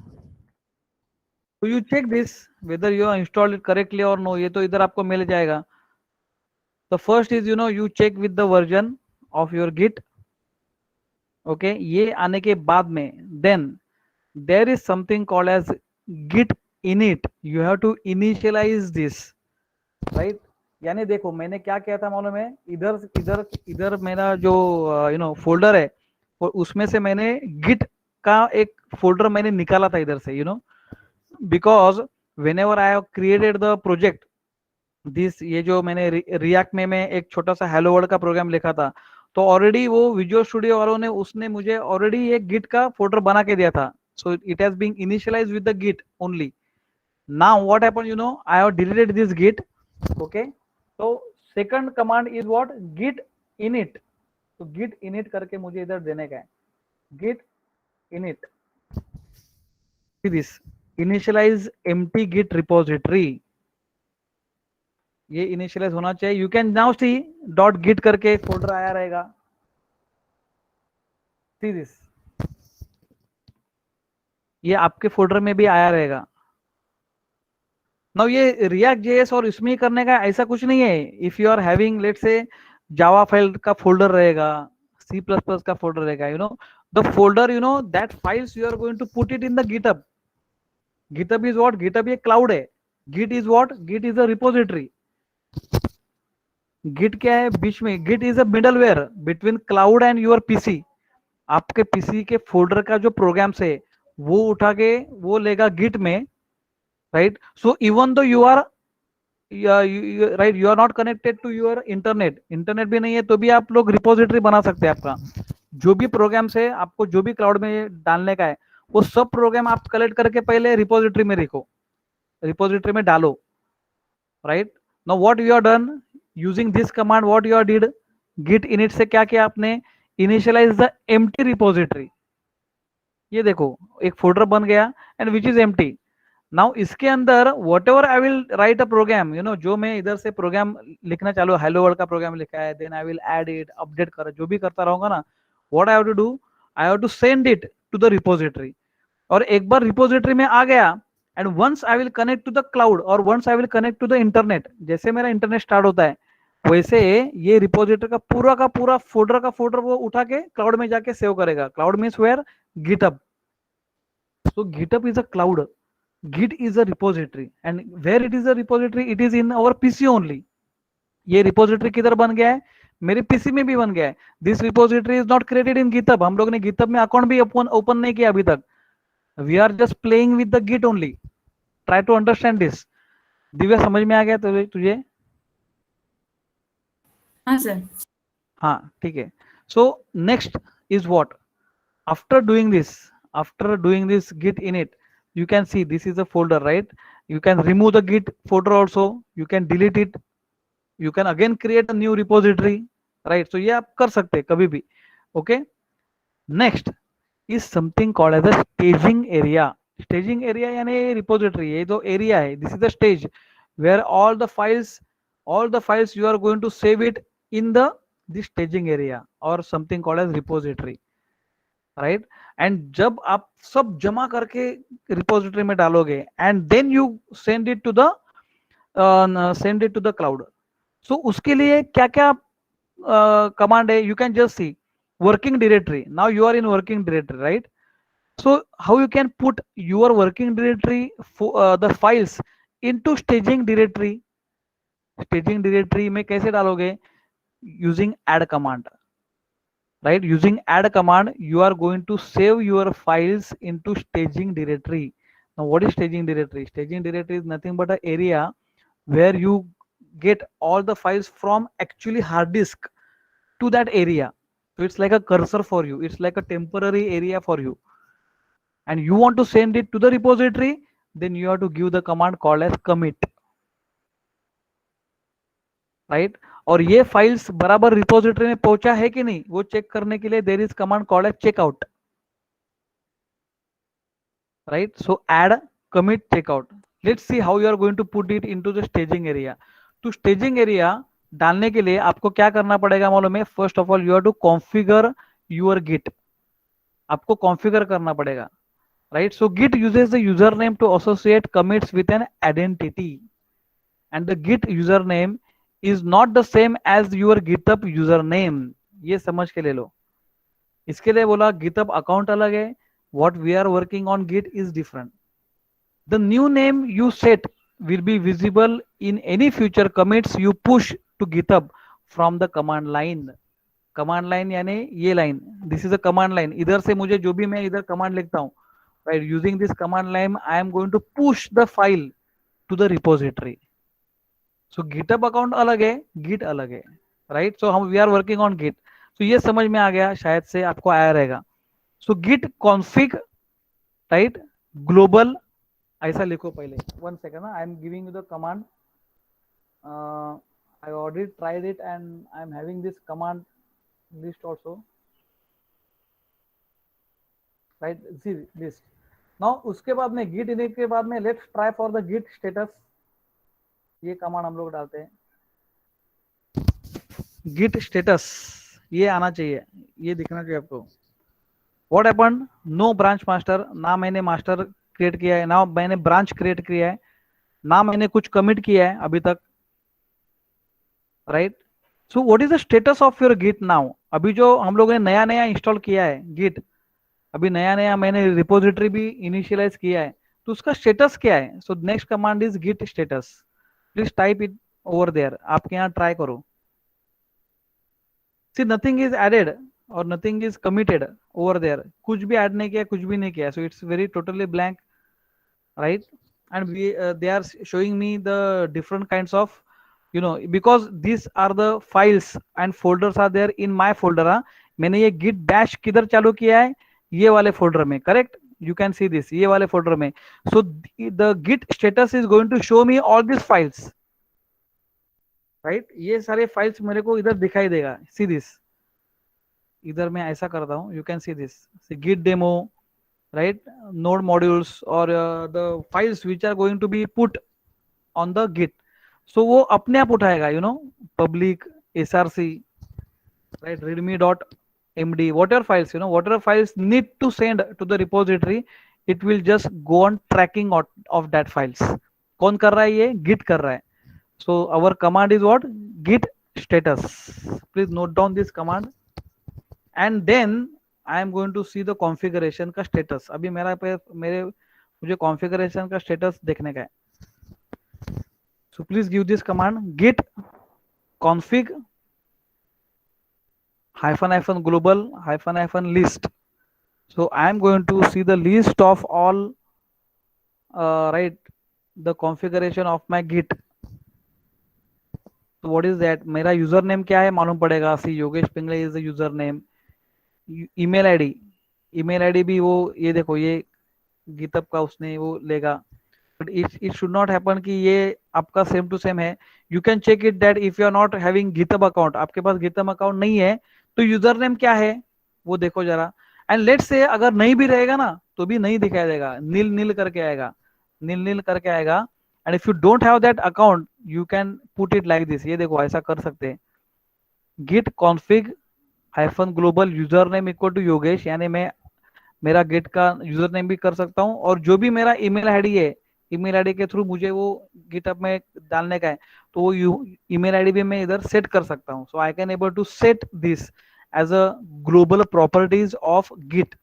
So you check this whether you have installed it correctly or no. ये तो इधर आपको मिल जाएगा. The first is you check with the version of your Git. Okay, ये आने के बाद में then there is something called as git init. You have to initialize this, right? यानी देखो मैंने क्या किया था मालूम है, इधर इधर इधर मेरा जो फोल्डर है और उसमें से मैंने गिट का एक फोल्डर मैंने निकाला था इधर से, because when ever I have created the project this, ये जो मैंने रिएक्ट में मैं एक छोटा सा हेलो वर्ल्ड का प्रोग्राम लिखा था, तो ऑलरेडी वो विजुअल स्टूडियो वालों ने उसने मुझे ऑलरेडी एक गिट का फोल्डर बना के दिया था. So it has been initialized with the git only. Now what happened, I have deleted this git. Okay, so second command is what? Git init. तो git init करके मुझे इधर देने का है. Git init. See this, initialize empty git repository. ये initialize होना चाहिए. You can now see dot git करके फोल्डर आया रहेगा. See this, ये आपके फोल्डर में भी आया रहेगा. नाउ ये रिएक्ट जेएस और इसमें करने का ऐसा कुछ नहीं है. If you are having let's say Java file का फोल्डर रहेगा, सी प्लस प्लस का फोल्डर रहेगा, the folder that files you are going to put it in the GitHub. GitHub is what? GitHub ये क्लाउड है. Git is what? Git is a repository. Git क्या है बीच में? Git is a middleware between cloud and your PC. आपके PC के folder का जो प्रोग्राम्स है वो उठा के वो लेगा गिट में, right? So even though you are right, you are not connected to your internet भी नहीं है तो भी आप लोग रिपोजिटरी बना सकते हैं. आपका जो भी प्रोग्राम्स है आपको जो भी क्लाउड में डालने का है वो सब प्रोग्राम आप कलेक्ट करके पहले रिपोजिटरी में रखो, रिपोजिटरी में डालो, right? Now what you are done using this command, what you are did, Git init से क्या किया आपने? Initialize the empty repository. ये देखो एक फोल्डर बन गया and which is empty. Now इसके अंदर whatever I will write a program, जो मैं इधर से प्रोग्राम लिखना चालू, हेलो वर्ल्ड का प्रोग्राम लिखा है, then I will add it, update कर, जो भी करता रहूंगा ना, what I have to do, I have to send it to the repository. और एक बार रिपोजिटरी में आ गया and once I will connect to the cloud और once I will connect to the internet, जैसे मेरा इंटरनेट स्टार्ट होता है वैसे ये रिपोजिटरी का पूरा फोल्डर वो उठा के क्लाउड में जाके सेव करेगा. Cloud means where? GitHub. So GitHub is a cloud, Git is a repository, and where it is a repository, it is in our PC only. ये repository किधर बन गया है? मेरे PC में भी बन गया है. This repository is not created in GitHub. हम लोग ने GitHub में अकाउंट भी ओपन नहीं किया अभी तक. We are just playing with the Git only. Try to understand this. Divya समझ में आ गया तुझे? हाँ सर. हाँ ठीक है. So next is what? After doing this git init, you can see this is a folder, right? You can remove the git folder also, you can delete it, you can again create a new repository, right? So ये आप कर सकते हैं कभी भी. Okay, next is something called as a staging area. Staging area यानी repository, ये जो area है, this is the stage where all the files you are going to save it in this staging area or something called as repository, right? And जब आप सब जमा करके repository में डालोगे and then you send it to the cloud. So उसके लिए क्या क्या कमांड है? You can just see working directory. Now you are in working directory, right? So how you can put your working directory the files into staging directory. Staging directory में कैसे डालोगे? Using add command, right? Using add command you are going to save your files into staging directory. Now what is staging directory? Staging directory is nothing but an area where you get all the files from actually hard disk to that area. So it's like a cursor for you, it's like a temporary area for you, and you want to send it to the repository, then you have to give the command called as commit, right? और ये files बराबर repository में पहुंचा है कि नहीं वो check करने के लिए there is command called as checkout, right? So add, commit, checkout. Let's see how you are going to put it into the staging area. तो स्टेजिंग एरिया डालने के लिए आपको क्या करना पड़ेगा मालूम है? First of all you have to configure your Git, आपको कॉन्फ़िगर करना पड़ेगा, right? So Git uses the user name to associate commits with an identity, and the Git user name is not the same as your GitHub user name. ये समझ के ले लो। इसके लिए बोला गिटअप अकाउंट अलग है, what we are working on Git is different. The new name you set will be visible in any future commits you push to GitHub from the command line। Command line यानी ये line, this is a command line. इधर से मुझे जो भी मैं इधर command लिखता हूँ, right, using this command line I am going to push the file to the repository. So GitHub account अलग है, गिट अलग है, राइट? सो हम we are working on Git. तो ये समझ में आ गया, शायद से आपको आया रहेगा। So Git config, right, global, ऐसा लिखो पहले। वन सेकेंड ना, I am giving you the command. I already tried it and I am having this command list also, right? See list now. उसके बाद में गिट इनिट के बाद में let's try for the Git status. ये command हम लोग डालते हैं, गिट स्टेटस, ये आना चाहिए, ये दिखना चाहिए आपको। What happened? No branch master, ना मैंने मास्टर क्रिएट किया है, ना मैंने ब्रांच क्रिएट किया है, ना मैंने कुछ कमिट किया है अभी तक, right? So what is the status of your Git now? अभी जो हम लोगों ने नया नया इंस्टॉल किया है गिट, अभी नया नया मैंने रिपोजिटरी भी इनिशियलाइज किया है, तो उसका स्टेटस क्या है? So next command is Git status. Please type it over there, आपके यहाँ ट्राई करो। सी नथिंग इज एडेड और nothing is committed over there, कुछ भी ऐड नहीं किया, कुछ भी नहीं किया। So it's very totally blank, right? And they are showing me the different kinds of, you know, because these are the files and folders are there in my folder। मैंने ये git bash किधर चालू किया है? ये वाले folder में, correct? you can see this, ये वाले फोल्डर में। so the git status is going to show me all these files, right? ये सारे फाइल्स मेरे को इधर दिखाई देगा। see this, इधर मैं ऐसा करता हूँ, you can see this, see git demo, right, node modules or the files which are going to be put on the git। so वो अपने आप उठाएगा, you know, public, src, right, readme.md, whatever files, you know, whatever files need to send to the repository, it will just go on tracking of that files। कौन कर रहा है? ये git कर रहा है। so our command is what? git status। please note down this command and then I am going to see the configuration का status। अभी मुझे configuration का status देखने का है। so please give this command git config -- global -- list। so I am going to see the list of all, right, the configuration of my git। so what is that? मेरा user name क्या है मालूम पड़ेगा। See Yogesh Pingle is the user name. Email ID भी वो, ये देखो, ये गिटअप का उसने वो लेगा, but it should not happen कि ये आपका सेम टू सेम है। You can check it that if you are not having GitHub account, आपके पास गिटअप अकाउंट नहीं है तो यूजर नेम क्या है वो देखो जरा। एंड लेट्स से अगर नहीं भी रहेगा ना तो भी नहीं दिखाई देगा, नील नील करके आएगा, नील नील करके आएगा। And if you don't have that account you can put it like this, ये देखो ऐसा कर सकते हैं, Git config -global user name equal to Yogesh, यानी मैं मेरा गेट का यूजर नेम भी कर सकता हूँ, और जो भी मेरा ईमेल आईडी है, ईमेल आईडी के थ्रू मुझे वो गिटअप में डालने का है, तो वो ईमेल आईडी भी मैं इधर सेट कर सकता हूँ। So I can able to set this as a global properties of Git.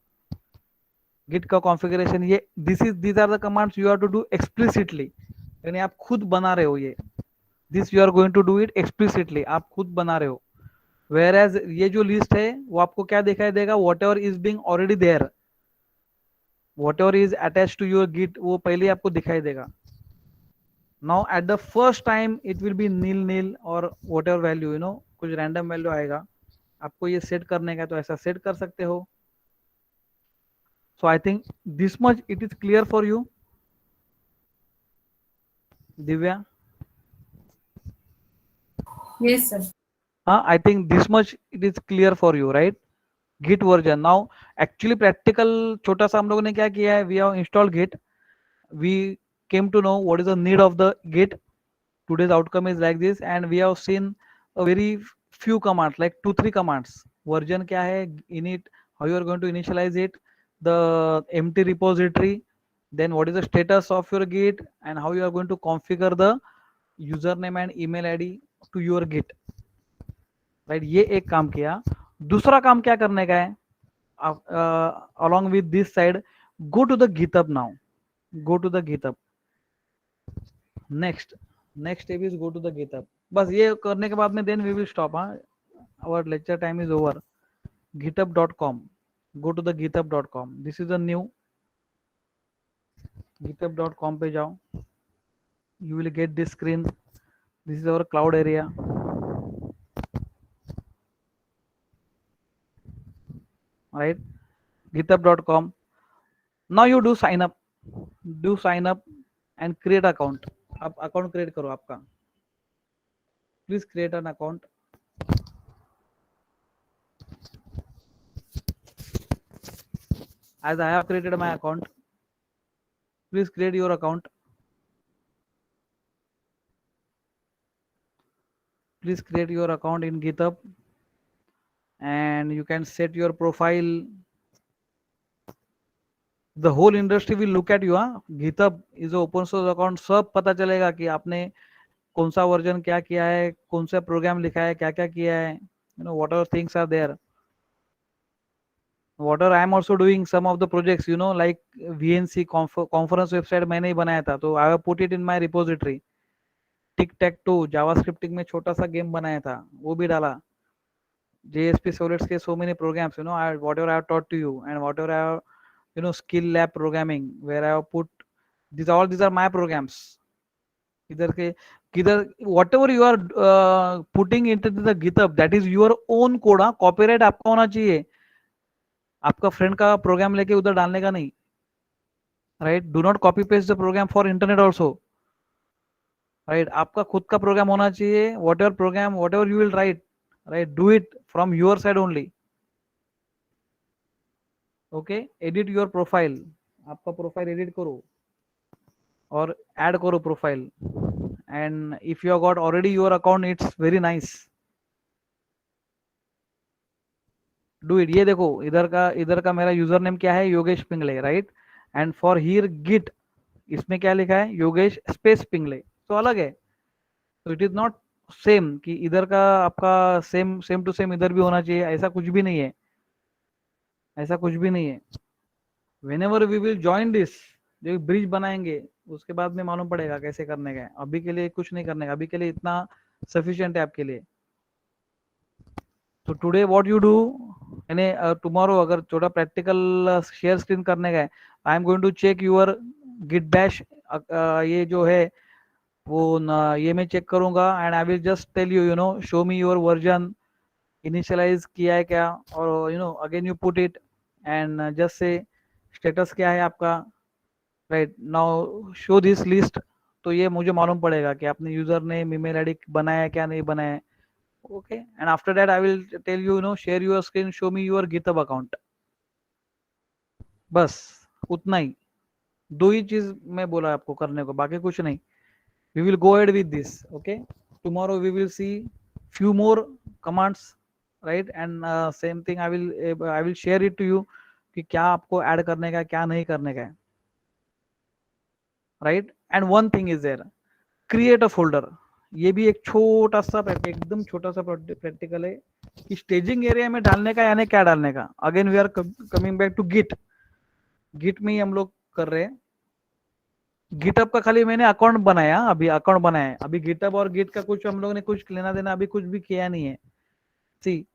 Git का कॉन्फ़िगरेशन ये, these are the commands you have to do explicitly, यानी आप खुद बना रहे हो ये, this you are going to do it explicitly, आप खुद बना रहे हो। Whereas ये जो लिस्ट है वो आपको क्या दिखाई देगा? whatever is being already there, whatever is attached to your git, वो पहले आपको दिखाई देगा। now at the first time it will be nil और whatever value, you know, कुछ random value आएगा, आपको ये सेट करने का तो ऐसा सेट कर सकते हो। so I think this much it is clear for you, Divya? Yes, sir. I think this much it is clear for you, right? Git version now actually practical छोटा सा हम लोगों ने क्या किया है, we have installed git, we came to know what is the need of the git today's outcome is like this, and we have seen a very few commands, like 2 3 commands. Version क्या है, init, how you are going to initialize it, the empty repository, then what is the status of your git, and how you are going to configure the username and email id to your git, right? ये एक काम किया. दूसरा काम क्या करने का है? Along with this side, go to the GitHub now. Go to the GitHub. Next step is go to the GitHub. बस ये करने के बाद में then we will stop. हाँ, our lecture time is over. github.com. Go to the github.com. This is a new github.com पे जाओ. You will get this screen. This is our cloud area. Right? github.com. Now you do sign up. Do sign up and create account. आप account create करो आपका. Please create an account. As I have created my account, please create your account. Please create your account in GitHub, and you can set your profile. The whole industry will look at you. हाँ, GitHub is a open source account. सब पता चलेगा कि आपने कौन सा version क्या किया है, कौन सा प्रोग्राम लिखा है, क्या क्या किया है. You know, whatever things are there. Whatever I am also doing some of the projects, you know, like VNC conference website मैंने ही बनाया था, तो I have put it in my repository. Tic tac toe JavaScripting में छोटा सा game बनाया था, वो भी डाला. JSP Solids के so many programs, you know, whatever I have taught to you, and whatever I have, you know, skill lab programming where I have put these are my programs. इधर के किधर whatever you are putting into the GitHub, that is your own code. हाँ, copyright आपका होना चाहिए, आपका friend का programme लेके उधर डालने का नहीं. Right? Do not copy paste the program for internet also. Right? आपका खुद का प्रोग्राम होना चाहिए. whatever program, whatever you will write, right, do it from your side only. Okay, edit your profile. आपका प्रोफाइल एडिट करो और add करो profile. and if you have got already your account, it's very nice. do it. ये देखो, इधर का मेरा user name क्या है, Yogesh Pingle. Right? And for here Git, इसमें क्या लिखा है, योगेश स्पेस पिंगले. तो अलग है. तो इट इज नॉट सेम कि इधर का आपका सेम टू सेम इधर भी होना चाहिए. ऐसा कुछ भी नहीं है. ऐसा कुछ भी नहीं है. whenever we will join this, जो ब्रिज बनाएंगे उसके बाद में मालूम पड़ेगा कैसे करने का है. अभी के लिए कुछ नहीं करने का. अभी के लिए इतना सफिशिएंट है आपके लिए. तो टुडे व्हाट यू डू, यानी टुमारो अगर छोटा प्रैक्टिकल शेयर स्क्रीन करने का है, I am going to check your Git Bash. ये जो है वो ये मैं चेक करूंगा, and I will just tell you, you know, show me your version, initialize किया है क्या, और you know again you put it and just say status क्या है आपका. Right? Now show this list. तो ये मुझे मालूम पड़ेगा कि आपने यूजर ने ईमेल आईडी बनाया है क्या नहीं बनाया है. Okay, and after that I will tell you, no, share your screen, show me your GitHub account. बस उतना ही. दो ही चीज मैं बोला आपको करने को, बाकी कुछ नहीं. we will go ahead with this. Okay, tomorrow we will see few more commands, right? and same thing I will share it to you कि क्या आपको ऐड करने का, क्या नहीं करने का है. right? and one thing is there, create a folder. ये भी एक छोटा सा एकदम छोटा सा प्रैक्टिकल है कि स्टेजिंग एरिया में डालने का यानी क्या डालने का. Again we are coming back to Git में ही हम लोग कर रहे हैं. गिटअप का खाली मैंने अकाउंट बनाया, अभी अकाउंट बनाया है. अभी गिटअप और गिट का कुछ हम लोग ने कुछ लेना देना अभी कुछ भी किया नहीं है. See,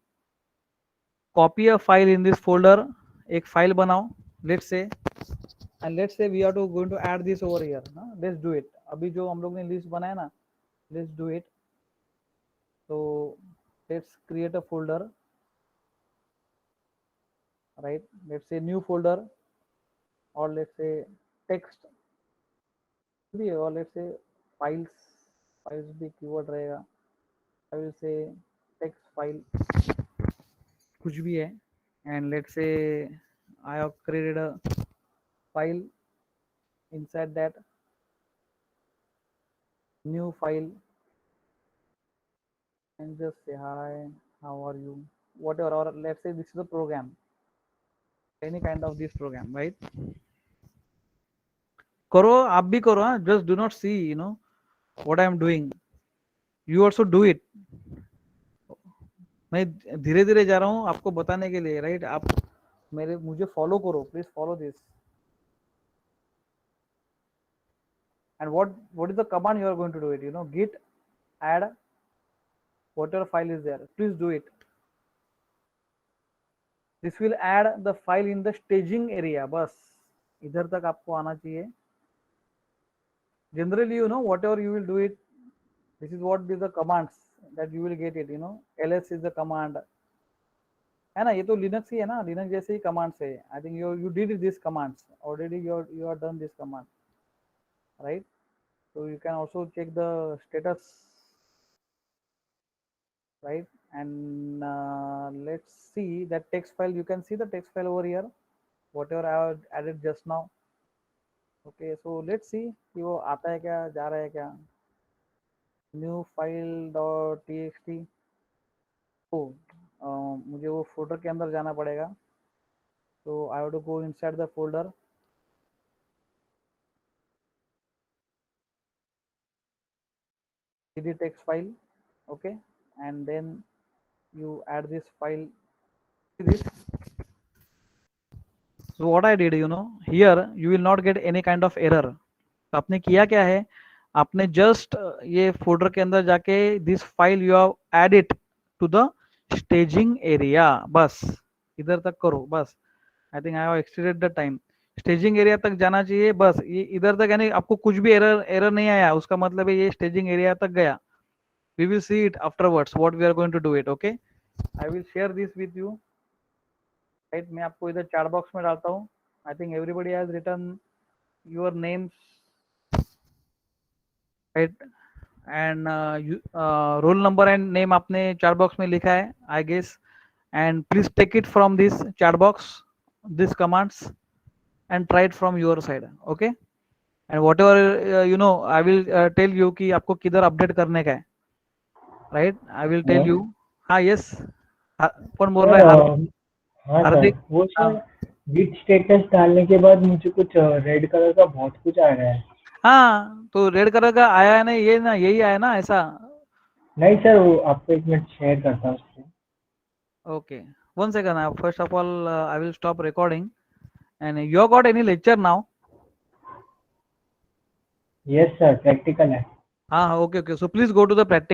copy a file in this folder. एक फाइल बनाओ, let's say, and let's say we are to going to add this over here. Let's do it. अभी जो हम लोग ने लिस्ट बनाया ना, लेट्स डू इट. तो let's create a folder. Right? Let's say new folder, और लेट्स से टेक्स्ट भी है, और लेट्स से फाइल्स भी कीवर्ड रहेगा. I will say text file, कुछ भी है. And let's say I have created a file, inside that new file and just say hi, how are you, whatever, or let's say this is a program, any kind of this program, right? करो, आप भी करो, हाँ, just do not see, what I am doing. You also do it. मैं धीरे धीरे जा रहा हूँ आपको बताने के लिए, राइट? आप मुझे फॉलो करो, please follow this. And what is the command you are going to do it? Git add whatever file is there. Please do it. This will add the file in the staging area. बस इधर तक आपको आना चाहिए. Generally, whatever you will do it, this is what is the commands that you will get it. ls is the command. है ना? ये तो लिनक्स ही है ना, लिनक्स जैसे ही कमांड्स है. I think you did this commands already. You are done this command, right? So you can also check the status, right? And let's see that text file. You can see the text file over here, whatever I have added just now. Okay, so let's see कि वो आता है क्या, जा रहा है क्या. New file dot txt. Oh, मुझे वो फोल्डर के अंदर जाना पड़ेगा. So I have to go inside the folder. CD text file, okay, and then you add this file. See this. So what I did, here you will not get any kind of error. तो आपने किया क्या है, आपने just ये folder के अंदर जाके this file you have add it to the staging area. बस इधर तक करो बस. I think I have exceeded the time. Staging area तक जाना चाहिए बस. ये इधर तक, यानी आपको कुछ भी एरर नहीं आया, उसका मतलब है ये स्टेजिंग एरिया तक गया. We will see it afterwards what we are going to do it. Okay, I will share this with you, right? मैं आपको इधर चैट बॉक्स में डालता हूँ. I think everybody has written your names, right? And roll number and name आपने chat box में लिखा है, I guess. And please take it from this chat box, these commands, and try it from your side. Okay, and whatever I will tell you कि आपको किधर update करने का है, right? I will tell you. हाँ, yes. कौन बोल रहा है? हाँ सर, हार्दिक. वो सर गिट स्टेटस डालने के बाद मुझे कुछ रेड कलर का बहुत कुछ आ रहा है. हाँ, तो रेड कलर का आया है ना, ये ना, यही आया ना ऐसा. नहीं सर, वो आपको एक मिनट शेयर करता हूँ उससे. Okay, 1 second. First of all, I will stop recording. And you have got any lecture now? Yes sir, practical है. हाँ, okay. So please go to the practice.